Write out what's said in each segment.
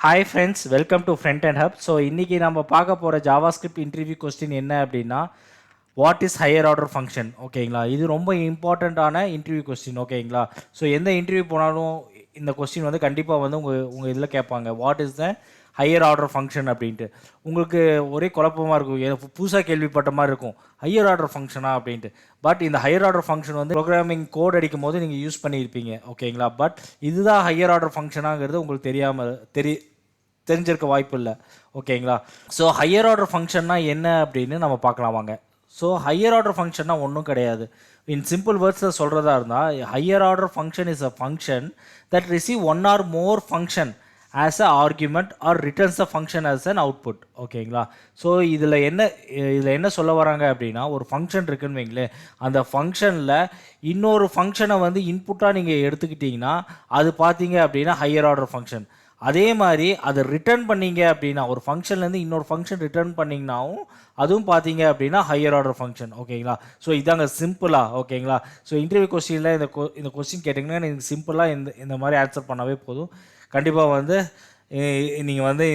Hi friends, welcome to front and hub. So இன்றைக்கி நம்ம பார்க்க போகிற ஜாவாஸ்கிரிப்ட் இன்டர்வியூ கொஸ்டின் என்ன அப்படின்னா, what is higher order function? ஓகேங்களா, இது ரொம்ப இம்பார்ட்டண்ட்டான இன்டர்வியூ கொஸ்டின். ஓகேங்களா, ஸோ எந்த இன்டர்வியூ போனாலும் இந்த கொஸ்டின் வந்து கண்டிப்பாக வந்து உங்கள் இதில் கேட்பாங்க, what is the higher order function அப்படின்ட்டு. உங்களுக்கு ஒரே குழப்பமாக இருக்கும், எனக்கு புதுசாக கேள்விப்பட்ட மாதிரி இருக்கும், ஹையர் ஆர்டர் ஃபங்க்ஷனா அப்படின்ட்டு. பட் இந்த ஹையர் ஆர்டர் ஃபங்க்ஷன் வந்து ப்ரோக்ராமிங் கோட் அடிக்கும் போது நீங்கள் யூஸ் பண்ணியிருப்பீங்க. ஓகேங்களா, பட் இதுதான் ஹையர் ஆர்டர் ஃபங்க்ஷனாங்கிறது உங்களுக்கு தெரிஞ்சிருக்க வாய்ப்பு இல்லை. ஓகேங்களா, ஸோ ஹையர் ஆர்டர் ஃபங்க்ஷன்னா என்ன அப்படின்னு நம்ம பார்க்கலாம் வாங்க. ஸோ ஹையர் ஆர்டர் ஃபங்க்ஷன்னா ஒன்றும் கிடையாது. இன் சிம்பிள் வேர்ட்ஸில் சொல்கிறதா இருந்தால், higher order function is a function that receive one or more function as a argument or returns a function as an output. ஓகேங்களா, ஸோ இதில் என்ன சொல்ல வராங்க அப்படின்னா, ஒரு ஃபங்க்ஷன் இருக்குன்னு வைங்களேன், அந்த ஃபங்க்ஷனில் இன்னொரு ஃபங்க்ஷனை வந்து இன்புட்டாக நீங்கள் எடுத்துக்கிட்டிங்கன்னா அது பார்த்தீங்க அப்படின்னா ஹையர் ஆர்டர் ஃபங்க்ஷன். அதே மாதிரி அதை ரிட்டர்ன் பண்ணீங்க அப்படின்னா, ஒரு ஃபங்க்ஷன்லேருந்து இன்னொரு ஃபங்க்ஷன் ரிட்டர்ன் பண்ணிங்கனாவும் அதுவும் பார்த்தீங்க அப்படின்னா ஹையர் ஆர்டர் ஃபங்க்ஷன். ஓகேங்களா, ஸோ இதாங்க சிம்பிளாக. ஓகேங்களா, ஸோ இன்டர்வியூ கொஸ்டினில் இந்த கொஸ்டின் கேட்டிங்கன்னா நீங்கள் சிம்பிளாக இந்த மாதிரி ஆன்சர் பண்ணாவே போதும். கண்டிப்பாக வந்து நீங்கள் வந்து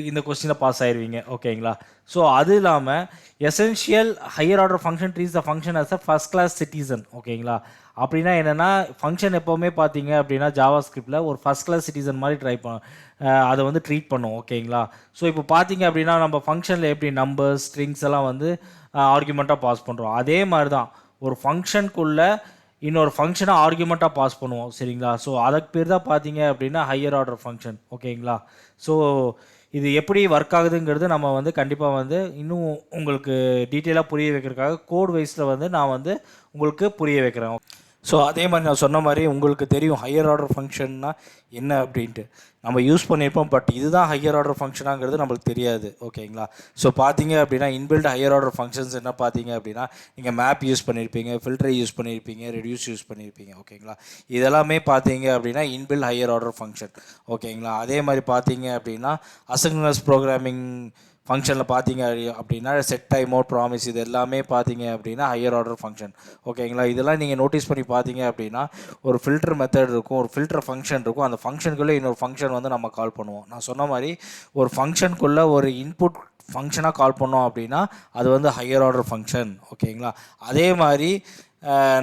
இந்த கொஸ்டினை பாஸ் ஆயிடுவீங்க. ஓகேங்களா, ஸோ அது இல்லாமல் essential higher order function treats the function as a first class citizen. ஓகேங்களா, அப்படின்னா என்னென்னா, ஃபங்க்ஷன் எப்போவுமே பார்த்தீங்க அப்படின்னா ஜாவா ஸ்கிரிப்டில் ஒரு ஃபர்ஸ்ட் கிளாஸ் சிட்டிசன் மாதிரி அதை வந்து ட்ரீட் பண்ணும். ஓகேங்களா, ஸோ இப்போ பார்த்தீங்க அப்படின்னா நம்ம ஃபங்க்ஷனில் எப்படி நம்பர்ஸ் ஸ்ட்ரிங்ஸ் எல்லாம் வந்து ஆர்குமெண்ட்டாக பாஸ் பண்ணுறோம், அதே மாதிரி தான் ஒரு ஃபங்க்ஷனுக்குள்ளே இன்னொரு ஃபங்க்ஷனை ஆர்குமெண்ட்டாக பாஸ் பண்ணுவோம். சரிங்களா, ஸோ அதுக்கு பேர் தான் பார்த்தீங்க அப்படின்னா ஹையர் ஆர்டர் ஃபங்க்ஷன். ஓகேங்களா, ஸோ இது எப்படி ஒர்க் ஆகுதுங்கிறது நம்ம வந்து கண்டிப்பாக வந்து இன்னும் உங்களுக்கு டீட்டெயிலாக புரிய வைக்கிறதுக்காக கோட் வைஸில் வந்து நான் வந்து உங்களுக்கு புரிய வைக்கிறேன். ஸோ அதே மாதிரி நான் சொன்ன மாதிரி உங்களுக்கு தெரியும் ஹையர் ஆர்டர் ஃபங்க்ஷன்னா என்ன அப்படின்ட்டு நம்ம யூஸ் பண்ணியிருப்போம். பட் இதுதான் ஹையர் ஆர்டர் ஃபங்க்ஷனாங்கிறது நம்மளுக்கு தெரியாது. ஓகேங்களா, ஸோ பார்த்தீங்க அப்படின்னா இன்பில்ட் ஹையர் ஆர்டர் ஃபங்க்ஷன்ஸ் என்ன பார்த்தீங்க அப்படின்னா, நீங்கள் மேப் யூஸ் பண்ணியிருப்பீங்க, ஃபில்டரை யூஸ் பண்ணியிருப்பீங்க, ரெடியூஸ் யூஸ் பண்ணியிருப்பீங்க. ஓகேங்களா, இதெல்லாமே பார்த்தீங்க அப்படின்னா இன்பில்ட் ஹையர் ஆர்டர் ஃபங்க்ஷன். ஓகேங்களா, அதே மாதிரி பார்த்தீங்க அப்படின்னா அசின்க்ரோனஸ் ப்ரோக்ராமிங் ஃபங்க்ஷனில் பார்த்தீங்க அப்படின்னா செட் டைம் அவுட் ப்ராமிஸ் இது எல்லாமே பார்த்தீங்க அப்படின்னா ஹையர் ஆர்டர் ஃபங்க்ஷன். ஓகேங்களா, இதெல்லாம் நீங்கள் நோட்டீஸ் பண்ணி பார்த்தீங்க அப்படின்னா ஒரு ஃபில்டர் மெத்தட் இருக்கும், ஒரு ஃபில்டர் ஃபங்க்ஷன் இருக்கும், அந்த ஃபங்க்ஷனுக்குள்ளே இன்னொரு ஃபங்க்ஷன் வந்து நம்ம கால் பண்ணுவோம். நான் சொன்ன மாதிரி ஒரு ஃபங்க்ஷனுக்குள்ளே ஒரு இன்புட் ஃபங்க்ஷனாக கால் பண்ணோம் அப்படின்னா அது வந்து ஹையர் ஆர்டர் ஃபங்க்ஷன். ஓகேங்களா, அதே மாதிரி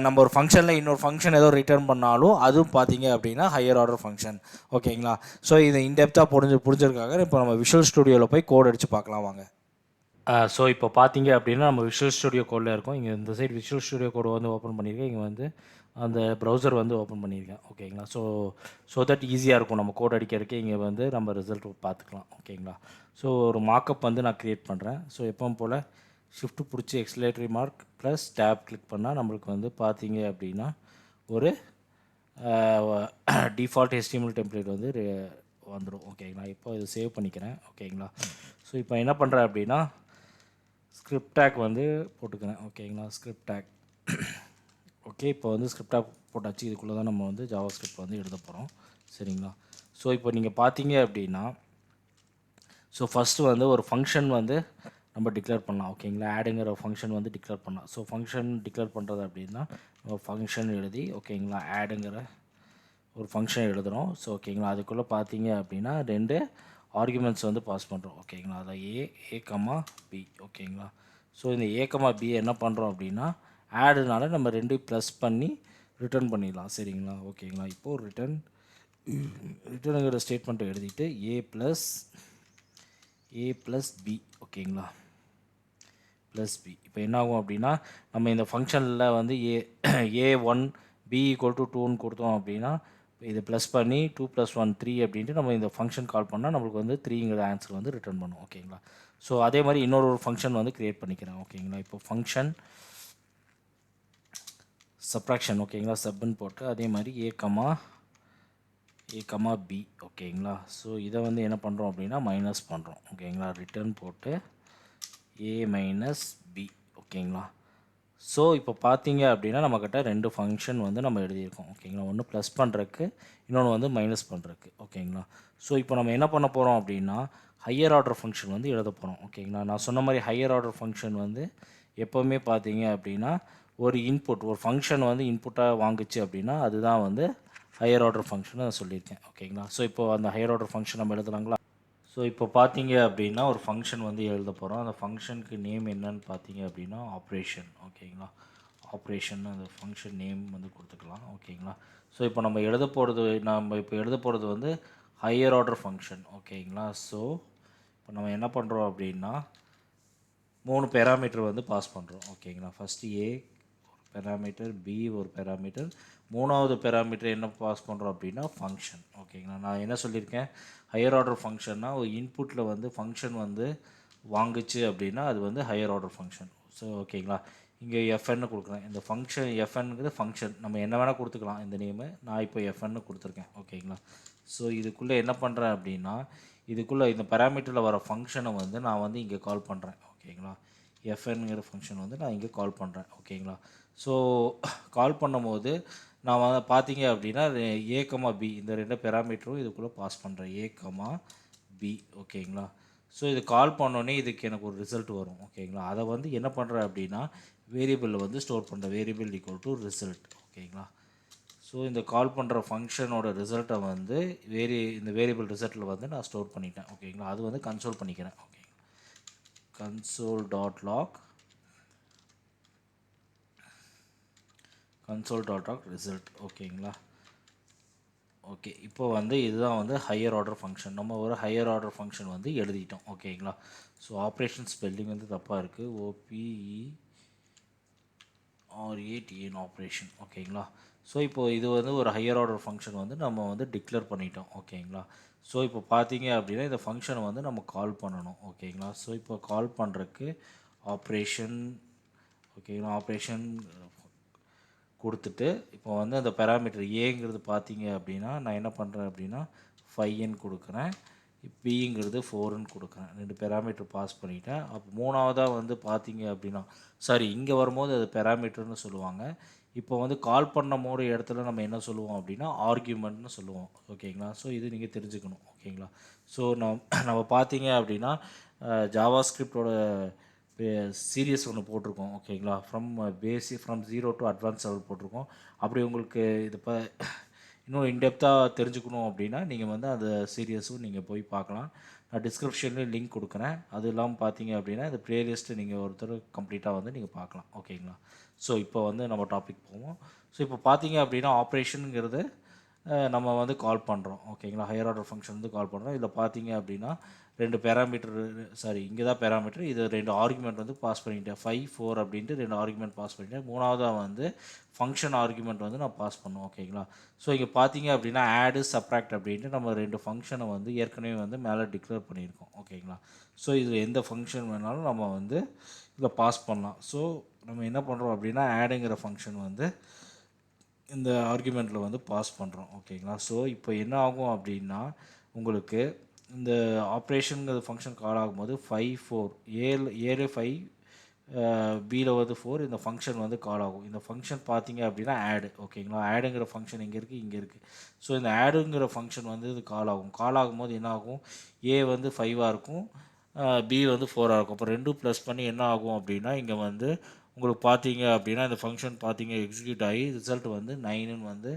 நம்ம ஒரு ஃபங்க்ஷனில் இன்னொரு ஃபங்க்ஷன் ஏதோ ரிட்டர்ன் பண்ணாலும் அதுவும் பார்த்தீங்க அப்படின்னா ஹையர் ஆர்டர் ஃபங்க்ஷன். ஓகேங்களா, ஸோ இது இன்டெப்த்தாக புரிஞ்சிருக்காங்க. இப்போ நம்ம விஷுவல் ஸ்டுடியோவில் போய் கோட் அடித்து பார்க்கலாம் வாங்க. ஸோ இப்போ பார்த்தீங்க அப்படின்னா நம்ம விஷுவல் ஸ்டுடியோ கோடில் இருக்கோம். இங்கே இந்த சைடு விஷுவல் ஸ்டுடியோ கோடு வந்து ஓப்பன் பண்ணியிருக்கேன், இங்கே வந்து அந்த ப்ரௌசர் வந்து ஓப்பன் பண்ணியிருக்கேன். ஓகேங்களா, ஸோ தட் ஈஸியாக இருக்கும் நம்ம கோட் அடிக்கிறதுக்கு. இங்கே வந்து நம்ம ரிசல்ட் பார்த்துக்கலாம். ஓகேங்களா, ஸோ ஒரு மார்க்கப் வந்து நான் க்ரியேட் பண்ணுறேன். ஸோ எப்பவும் போல் ஷிஃப்ட் பிடிச்சி எக்ஸ்லேட்டரி மார்க் ப்ளஸ் டேப் கிளிக் பண்ணால் நம்மளுக்கு வந்து பார்த்தீங்க அப்படின்னா ஒரு டிஃபால்ட் HTML டெம்ப்ளேட் வந்து வந்துடும். ஓகேங்களா, இப்போ இது சேவ் பண்ணிக்கிறேன். ஓகேங்களா, ஸோ இப்போ என்ன பண்ணுறேன் அப்படின்னா ஸ்கிரிப்ட் டேக் வந்து போட்டுக்கிறேன். ஓகேங்களா, ஸ்கிரிப்ட் டேக். ஓகே, இப்போ வந்து ஸ்கிரிப்ட் டேக் போட்டாச்சு. இதுக்குள்ளே தான் நம்ம வந்து ஜாவா ஸ்கிரிப்ட் வந்து எழுத போகிறோம். சரிங்களா, ஸோ இப்போ நீங்கள் பார்த்தீங்க அப்படின்னா ஸோ ஃபஸ்ட்டு வந்து ஒரு ஃபங்க்ஷன் வந்து நம்ம டிக்ளேர் பண்ணலாம். ஓகேங்களா, ஆடுங்கிற ஃபங்க்ஷன் வந்து டிக்ளேர் பண்ணலாம். ஸோ ஃபங்க்ஷன் டிக்ளேர் பண்ணுறது அப்படின்னா ஃபங்க்ஷன் எழுதி ஓகேங்களா ஆடுங்கிற ஒரு ஃபங்க்ஷன் எழுதுகிறோம். ஸோ ஓகேங்களா, அதுக்குள்ளே பார்த்தீங்க அப்படின்னா 2 ஆர்குமெண்ட்ஸ் வந்து பாஸ் பண்ணுறோம். ஓகேங்களா, அதான் ஏ கமா பி. ஓகேங்களா, ஸோ இந்த ஏ கமா பி என்ன பண்ணுறோம் அப்படின்னா ஆடுனால நம்ம 2 ப்ளஸ் பண்ணி ரிட்டர்ன் பண்ணிடலாம். சரிங்களா, ஓகேங்களா, இப்போது ரிட்டர்னுங்கிற ஸ்டேட்மெண்ட்டை எழுதிட்டு ஏ ப்ளஸ் பி. ஓகேங்களா, ப்ளஸ் பி. இப்போ என்ன ஆகும் அப்படின்னா நம்ம இந்த ஃபங்க்ஷனில் வந்து A1 B = 2ன்னு கொடுத்தோம் அப்படின்னா இது ப்ளஸ் பண்ணி 2 + 1 3 அப்படின்ட்டு நம்ம இந்த ஃபங்க்ஷன் கால் பண்ணால் நம்மளுக்கு வந்து 3ங்கிற ஆன்சர் வந்து ரிட்டர்ன் பண்ணும். ஓகேங்களா, ஸோ அதே மாதிரி இன்னொரு ஃபங்க்ஷன் வந்து க்ரியேட் பண்ணிக்கிறேன். ஓகேங்களா, இப்போ ஃபங்க்ஷன் சப்ராக்ஷன். ஓகேங்களா, சப்னு போட்டு அதே மாதிரி ஏ கமா பி. ஓகேங்களா, ஸோ இதை வந்து என்ன பண்ணுறோம் அப்படின்னா மைனஸ் பண்ணுறோம். ஓகேங்களா, ரிட்டர்ன் போட்டு ஏ மைனஸ் பி. ஓகேங்களா, ஸோ இப்போ பார்த்தீங்க அப்படின்னா நம்மக்கிட்ட 2 ஃபங்க்ஷன் வந்து நம்ம எழுதியிருக்கோம். ஓகேங்களா, ஒன்று ப்ளஸ் பண்ணுறதுக்கு, இன்னொன்று வந்து மைனஸ் பண்ணுறதுக்கு. ஓகேங்களா, ஸோ இப்போ நம்ம என்ன பண்ண போகிறோம் அப்படின்னா ஹையர் ஆர்டர் ஃபங்க்ஷன் வந்து எழுத போகிறோம். ஓகேங்களா, நான் சொன்ன மாதிரி ஹையர் ஆர்டர் ஃபங்க்ஷன் வந்து எப்போவுமே பார்த்தீங்க அப்படின்னா ஒரு இன்புட் ஒரு ஃபங்க்ஷன் வந்து இன்புட்டாக வாங்குச்சு அப்படின்னா அதுதான் வந்து ஹையர் ஆர்டர் ஃபங்க்ஷன் நான் சொல்லியிருக்கேன். ஓகேங்களா, ஸோ இப்போ அந்த ஹையர் ஆர்டர் ஃபங்க்ஷன் நம்ம எழுதலாங்களா? ஸோ இப்போ பார்த்தீங்க அப்படின்னா ஒரு ஃபங்க்ஷன் வந்து எழுத போகிறோம். அந்த ஃபங்க்ஷனுக்கு நேம் என்னன்னு பார்த்தீங்க அப்படின்னா ஆப்ரேஷன். ஓகேங்களா? ஆப்ரேஷன் அந்த ஃபங்க்ஷன் நேம் வந்து கொடுத்துக்கலாம். ஓகேங்களா? ஸோ இப்போ நம்ம இப்போ எழுத போகிறது வந்து ஹையர் ஆர்டர் ஃபங்க்ஷன். ஓகேங்களா? ஸோ இப்போ நம்ம என்ன பண்ணுறோம் அப்படின்னா 3 பேராமீட்டர் வந்து பாஸ் பண்ணுறோம். ஓகேங்களா? ஃபஸ்ட்டு ஏ ஒரு பேராமீட்டர், பி ஒரு பேராமீட்டர், மூணாவது பேராமீட்டர் என்ன பாஸ் பண்ணுறோம் அப்படின்னா ஃபங்க்ஷன். ஓகேங்களா? நான் என்ன சொல்லியிருக்கேன், ஹையர் ஆர்டர் ஃபங்க்ஷன்னா ஒரு இன்புட்டில் வந்து ஃபங்க்ஷன் வந்து வாங்குச்சு அப்படின்னா அது வந்து ஹையர் ஆர்டர் ஃபங்க்ஷன். ஸோ ஓகேங்களா? இங்கே எஃப்என்னு கொடுக்குறேன். இந்த ஃபங்க்ஷன் எஃப்என்னுங்கிறது ஃபங்க்ஷன், நம்ம என்ன வேணால் கொடுத்துக்கலாம் இந்த நேமு. நான் இப்போ எஃப்என்னு கொடுத்துருக்கேன். ஓகேங்களா? ஸோ இதுக்குள்ளே என்ன பண்ணுறேன் அப்படின்னா இதுக்குள்ளே இந்த பேராமீட்டரில் வர ஃபங்க்ஷனை வந்து நான் வந்து இங்கே கால் பண்ணுறேன். ஓகேங்களா? எஃப்என்கிற ஃபங்க்ஷன் வந்து நான் இங்கே கால் பண்ணுறேன். ஓகேங்களா? ஸோ கால் பண்ணும்போது நான் வந்து பார்த்தீங்க அப்படின்னா ஏ கமா பி இந்த 2 பேராமீட்டரும் இதுக்குள்ளே பாஸ் பண்ணுறேன். ஏ கமா பி. ஓகேங்களா? ஸோ இது கால் பண்ணோன்னே இதுக்கு எனக்கு ஒரு ரிசல்ட் வரும். ஓகேங்களா? அதை வந்து என்ன பண்ணுறேன் அப்படின்னா வேரியபிளில் வந்து ஸ்டோர் பண்ணுறேன். Variable equal to result. ஓகேங்களா? ஸோ இந்த கால் பண்ணுற ஃபங்க்ஷனோட ரிசல்ட்டை வந்து இந்த வேரியபிள் ரிசல்ட்டில் வந்து நான் ஸ்டோர் பண்ணிட்டேன். ஓகேங்களா? அது வந்து கன்சோல் பண்ணிக்கிறேன். Okay, console.log result. ஓகேங்களா? ஓகே, இப்போ வந்து இதுதான் வந்து ஹையர் ஆர்டர் ஃபங்க்ஷன். நம்ம ஒரு ஹையர் ஆர்டர் ஃபங்க்ஷன் வந்து எழுதிட்டோம். ஓகேங்களா? ஸோ ஆப்ரேஷன் ஸ்பெல்லிங் வந்து தப்பாக இருக்குது. OPERATN operation. ஓகேங்களா? ஸோ இப்போது இது வந்து ஒரு ஹையர் ஆர்டர் ஃபங்க்ஷன் வந்து நம்ம வந்து டிக்ளேர் பண்ணிட்டோம். ஓகேங்களா? ஸோ இப்போ பார்த்தீங்க அப்படின்னா இந்த ஃபங்க்ஷனை வந்து நம்ம கால் பண்ணணும். ஓகேங்களா? ஸோ இப்போ கால் பண்ணுறதுக்கு ஆப்ரேஷன். ஓகேங்களா? ஆப்ரேஷன் கொடுத்துட்டு இப்போ வந்து அந்த பேராமீட்டர் ஏங்கிறது பார்த்தீங்க அப்படின்னா நான் என்ன பண்ணுறேன் அப்படின்னா 5ன்னு கொடுக்குறேன். பிங்கிறது 4ன்னு கொடுக்குறேன். 2 பேராமீட்டர் பாஸ் பண்ணிட்டேன். அப்போ மூணாவதாக வந்து பார்த்தீங்க அப்படின்னா சாரி இங்கே வரும்போது அது பேராமீட்டர்னு சொல்லுவாங்க. இப்போ வந்து கால் பண்ண போது இடத்துல நம்ம என்ன சொல்லுவோம் அப்படின்னா ஆர்கியூமெண்ட்னு சொல்லுவோம். ஓகேங்களா? ஸோ இது நீங்கள் தெரிஞ்சுக்கணும். ஓகேங்களா? ஸோ நம்ம பார்த்தீங்க அப்படின்னா ஜாவா ஸ்கிரிப்டோட சீரியஸ் ஒன்று போட்டிருக்கோம். ஓகேங்களா? ஃப்ரம் 0 டு அட்வான்ஸ் லெவல் போட்டிருக்கோம். அப்படி உங்களுக்கு இது இன்னும் இன்டெப்த்தாக தெரிஞ்சுக்கணும் அப்படின்னா நீங்கள் வந்து அந்த சீரியஸும் நீங்கள் போய் பார்க்கலாம். நான் டிஸ்கிரிப்ஷன்லேயும் லிங்க் கொடுக்குறேன். அது இல்லாமல் பார்த்தீங்க அப்படின்னா இந்த ப்ளேலிஸ்ட்டு நீங்கள் ஒருத்தர் கம்ப்ளீட்டாக வந்து நீங்கள் பார்க்கலாம். ஓகேங்களா? ஸோ இப்போ வந்து நம்ம டாபிக் போவோம். ஸோ இப்போ பார்த்தீங்க அப்படின்னா ஆப்ரேஷனுங்கிறது நம்ம வந்து கால் பண்ணுறோம். ஓகேங்களா? ஹையர் ஆர்டர் ஃபங்க்ஷன் வந்து கால் பண்ணுறோம். இதில் பார்த்தீங்க அப்படின்னா 2 பேராமீட்டர் சாரி இங்கே தான் பேராமீட்டர். இது 2 ஆர்குமெண்ட் வந்து பாஸ் பண்ணிட்டேன். 5, 4 அப்படின்ட்டு 2 ஆர்குமெண்ட் பாஸ் பண்ணிட்டேன். மூணாவதாக வந்து ஃபங்க்ஷன் ஆர்குமெண்ட் வந்து நான் பாஸ் பண்ணுவோம். ஓகேங்களா? ஸோ இங்கே பார்த்தீங்க அப்படின்னா ஆடு சப்ராக்ட் அப்படின்ட்டு நம்ம 2 ஃபங்க்ஷனை வந்து ஏற்கனவே வந்து மேலே டிக்ளேர் பண்ணியிருக்கோம். ஓகேங்களா? ஸோ இதில் எந்த ஃபங்க்ஷன் வேணாலும் நம்ம வந்து இதில் பாஸ் பண்ணலாம். ஸோ நம்ம என்ன பண்ணுறோம் அப்படின்னா ஆடுங்கிற ஃபங்க்ஷன் வந்து இந்த ஆர்குமெண்ட்டில் வந்து பாஸ் பண்ணுறோம். ஓகேங்களா? ஸோ இப்போ என்ன ஆகும் அப்படின்னா உங்களுக்கு இந்த ஆப்ரேஷனுங்கிற ஃபங்க்ஷன் கால் ஆகும்போது 5, 4 ஏழு 5 பியில் வந்து 4 இந்த ஃபங்க்ஷன் வந்து கால் ஆகும். இந்த ஃபங்க்ஷன் பார்த்தீங்க அப்படின்னா ஆடு. ஓகேங்களா? ஆடுங்கிற ஃபங்க்ஷன் இங்கே இருக்குது, இங்கே இருக்குது. ஸோ இந்த ஆடுங்கிற ஃபங்க்ஷன் வந்து இது கால் ஆகும். கால் ஆகும்போது என்ன ஆகும், ஏ வந்து 5ஆக இருக்கும், பி வந்து 4ஆக இருக்கும். அப்போ 2 ப்ளஸ் பண்ணி என்ன ஆகும் அப்படின்னா இங்கே வந்து உங்களுக்கு பார்த்தீங்க அப்படின்னா இந்த ஃபங்க்ஷன் பார்த்தீங்க எக்ஸிக்யூட் ஆகி ரிசல்ட் வந்து 9ன்னு வந்து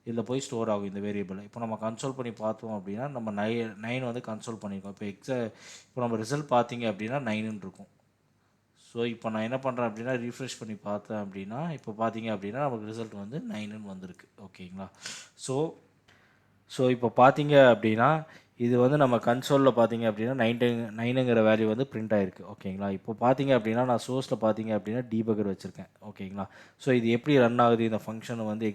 இதில் போய் ஸ்டோர் ஆகும் இந்த வேரியபிள். இப்போ நம்ம கன்சோல் பண்ணி பார்த்தோம் அப்படின்னா நம்ம 9 வந்து கன்சோல் பண்ணியிருக்கோம். இப்போ நம்ம ரிசல்ட் பார்த்தீங்க அப்படின்னா 9ன்னு இருக்கும். ஸோ இப்போ நான் என்ன பண்ணுறேன் அப்படின்னா ரீஃப்ரெஷ் பண்ணி பார்த்தேன் அப்படின்னா இப்போ பார்த்தீங்க அப்படின்னா நமக்கு ரிசல்ட் வந்து 9ன்னு வந்திருக்கு. ஓகேங்களா? ஸோ இப்போ பார்த்தீங்க அப்படின்னா இது வந்து நம்ம கன்சோலில் பார்த்தீங்க அப்படின்னா 9ங்கிற வேல்யூ வந்து பிரிண்ட் ஆகிருக்கு. ஓகேங்களா? இப்போ பார்த்தீங்க அப்படின்னா நான் சோர்ஸில் பார்த்தீங்க அப்படின்னா டீபக்கர் வச்சுருக்கேன். ஓகேங்களா? ஸோ இது எப்படி ரன் ஆகுது, இந்த ஃபங்க்ஷனை வந்து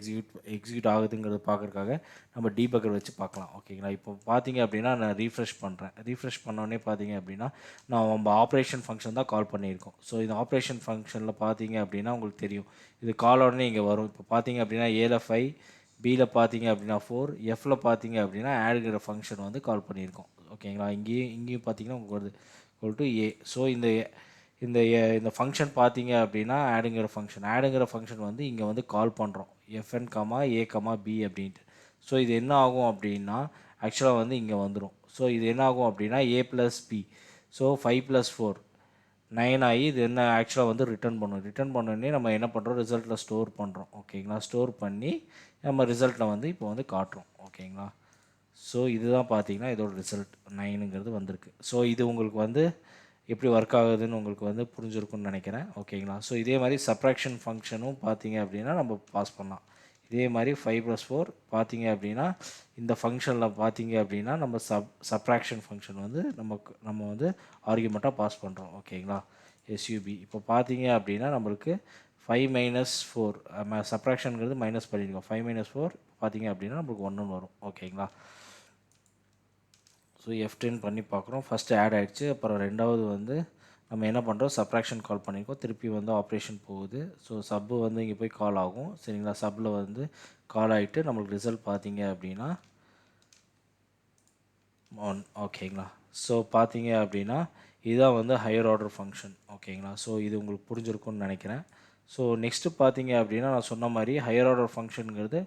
எக்ஸிக்யூட் ஆகுதுங்கிறது பார்க்குறதுக்காக நம்ம டீபக்கர் வச்சு பார்க்கலாம். ஓகேங்களா? இப்போ பார்த்தீங்க அப்படின்னா நான் ரீஃப்ரெஷ் பண்ணுறேன். ரீஃப்ரெஷ் பண்ணோடனே பார்த்தீங்க அப்படின்னா நான் நம்ம ஆப்ரேஷன் ஃபங்க்ஷன் தான் கால் பண்ணியிருக்கோம். ஸோ இந்த ஆப்ரேஷன் ஃபங்க்ஷனில் பார்த்தீங்க அப்படின்னா உங்களுக்கு தெரியும் இது கால் உடனே இங்கே வரும். இப்போ பார்த்தீங்க அப்படின்னா ஏல 5, பியில் பார்த்தீங்க அப்படின்னா 4, எஃப்பில் பார்த்தீங்க அப்படின்னா ஆடுங்கிற ஃபங்க்ஷன் வந்து கால் பண்ணியிருக்கோம். ஓகேங்களா? இங்கேயும் பார்த்தீங்கன்னா உங்களுக்கு வருது ஏ. ஸோ இந்த ஃபங்க்ஷன் பார்த்தீங்க அப்படின்னா ஆடுங்கிற ஃபங்க்ஷன் வந்து இங்கே வந்து கால் பண்ணுறோம். எஃப்என் கமா ஏ கமா பி அப்படின்ட்டு. ஸோ இது என்ன ஆகும் அப்படின்னா ஆக்சுவலாக வந்து இங்கே வந்துடும். ஸோ இது என்ன ஆகும் அப்படின்னா ஏ ப்ளஸ் பி. ஸோ 5 + 4 9 ஆகி இது என்ன ஆக்சுவலாக வந்து ரிட்டர்ன் பண்ணோடனே நம்ம என்ன பண்ணுறோம், ரிசல்ட்டில் ஸ்டோர் பண்ணுறோம். ஓகேங்களா? ஸ்டோர் பண்ணி நம்ம ரிசல்ட்டில் வந்து இப்போ வந்து காட்டுறோம். ஓகேங்களா? ஸோ இதுதான் பார்த்தீங்கன்னா இதோட ரிசல்ட் 9ங்கிறது வந்திருக்கு. ஸோ இது உங்களுக்கு வந்து எப்படி ஒர்க் ஆகுதுன்னு உங்களுக்கு வந்து புரிஞ்சிருக்கும்னு நினைக்கிறேன். ஓகேங்களா? ஸோ இதே மாதிரி சப்ராக்ஷன் ஃபங்க்ஷனும் பார்த்தீங்க அப்படின்னா நம்ம பாஸ் பண்ணலாம். இதே மாதிரி 5+4 பார்த்தீங்க அப்படின்னா இந்த ஃபங்க்ஷனில் பார்த்தீங்க அப்படின்னா நம்ம சப்ராக்ஷன் ஃபங்க்ஷன் வந்து நம்ம வந்து ஆர்கியூமெண்ட்டாக பாஸ் பண்ணுறோம். ஓகேங்களா? எஸ்யூபி இப்போ பார்த்தீங்க அப்படின்னா நம்மளுக்கு 5 - 4 சப்ராக்ஷனுங்கிறது மைனஸ் பண்ணியிருக்கோம். 5 - 4 பார்த்தீங்க அப்படின்னா நம்மளுக்கு 1 வரும். ஓகேங்களா? ஸோ F10 பண்ணி பார்க்குறோம். ஃபஸ்ட்டு ஆட் ஆகிடுச்சு. அப்புறம் ரெண்டாவது வந்து நம்ம என்ன பண்ணுறோம், சப்ராக்ஷன் கால் பண்ணியிருக்கோம். திருப்பி வந்து ஆப்ரேஷன் போகுது. ஸோ சப்பு வந்து இங்கே போய் கால் ஆகும். சரிங்களா? சப்பில் வந்து கால் ஆகிட்டு நம்மளுக்கு ரிசல்ட் பார்த்தீங்க அப்படின்னா 1. ஓகேங்களா? ஸோ பார்த்தீங்க அப்படின்னா இதுதான் வந்து ஹையர் ஆர்டர் ஃபங்க்ஷன். ஓகேங்களா? ஸோ இது உங்களுக்கு புரிஞ்சிருக்கும்னு நினைக்கிறேன். ஸோ நெக்ஸ்ட்டு பார்த்தீங்க அப்படின்னா நான் சொன்ன மாதிரி ஹையர் ஆர்டர் ஃபங்க்ஷனுங்கிறது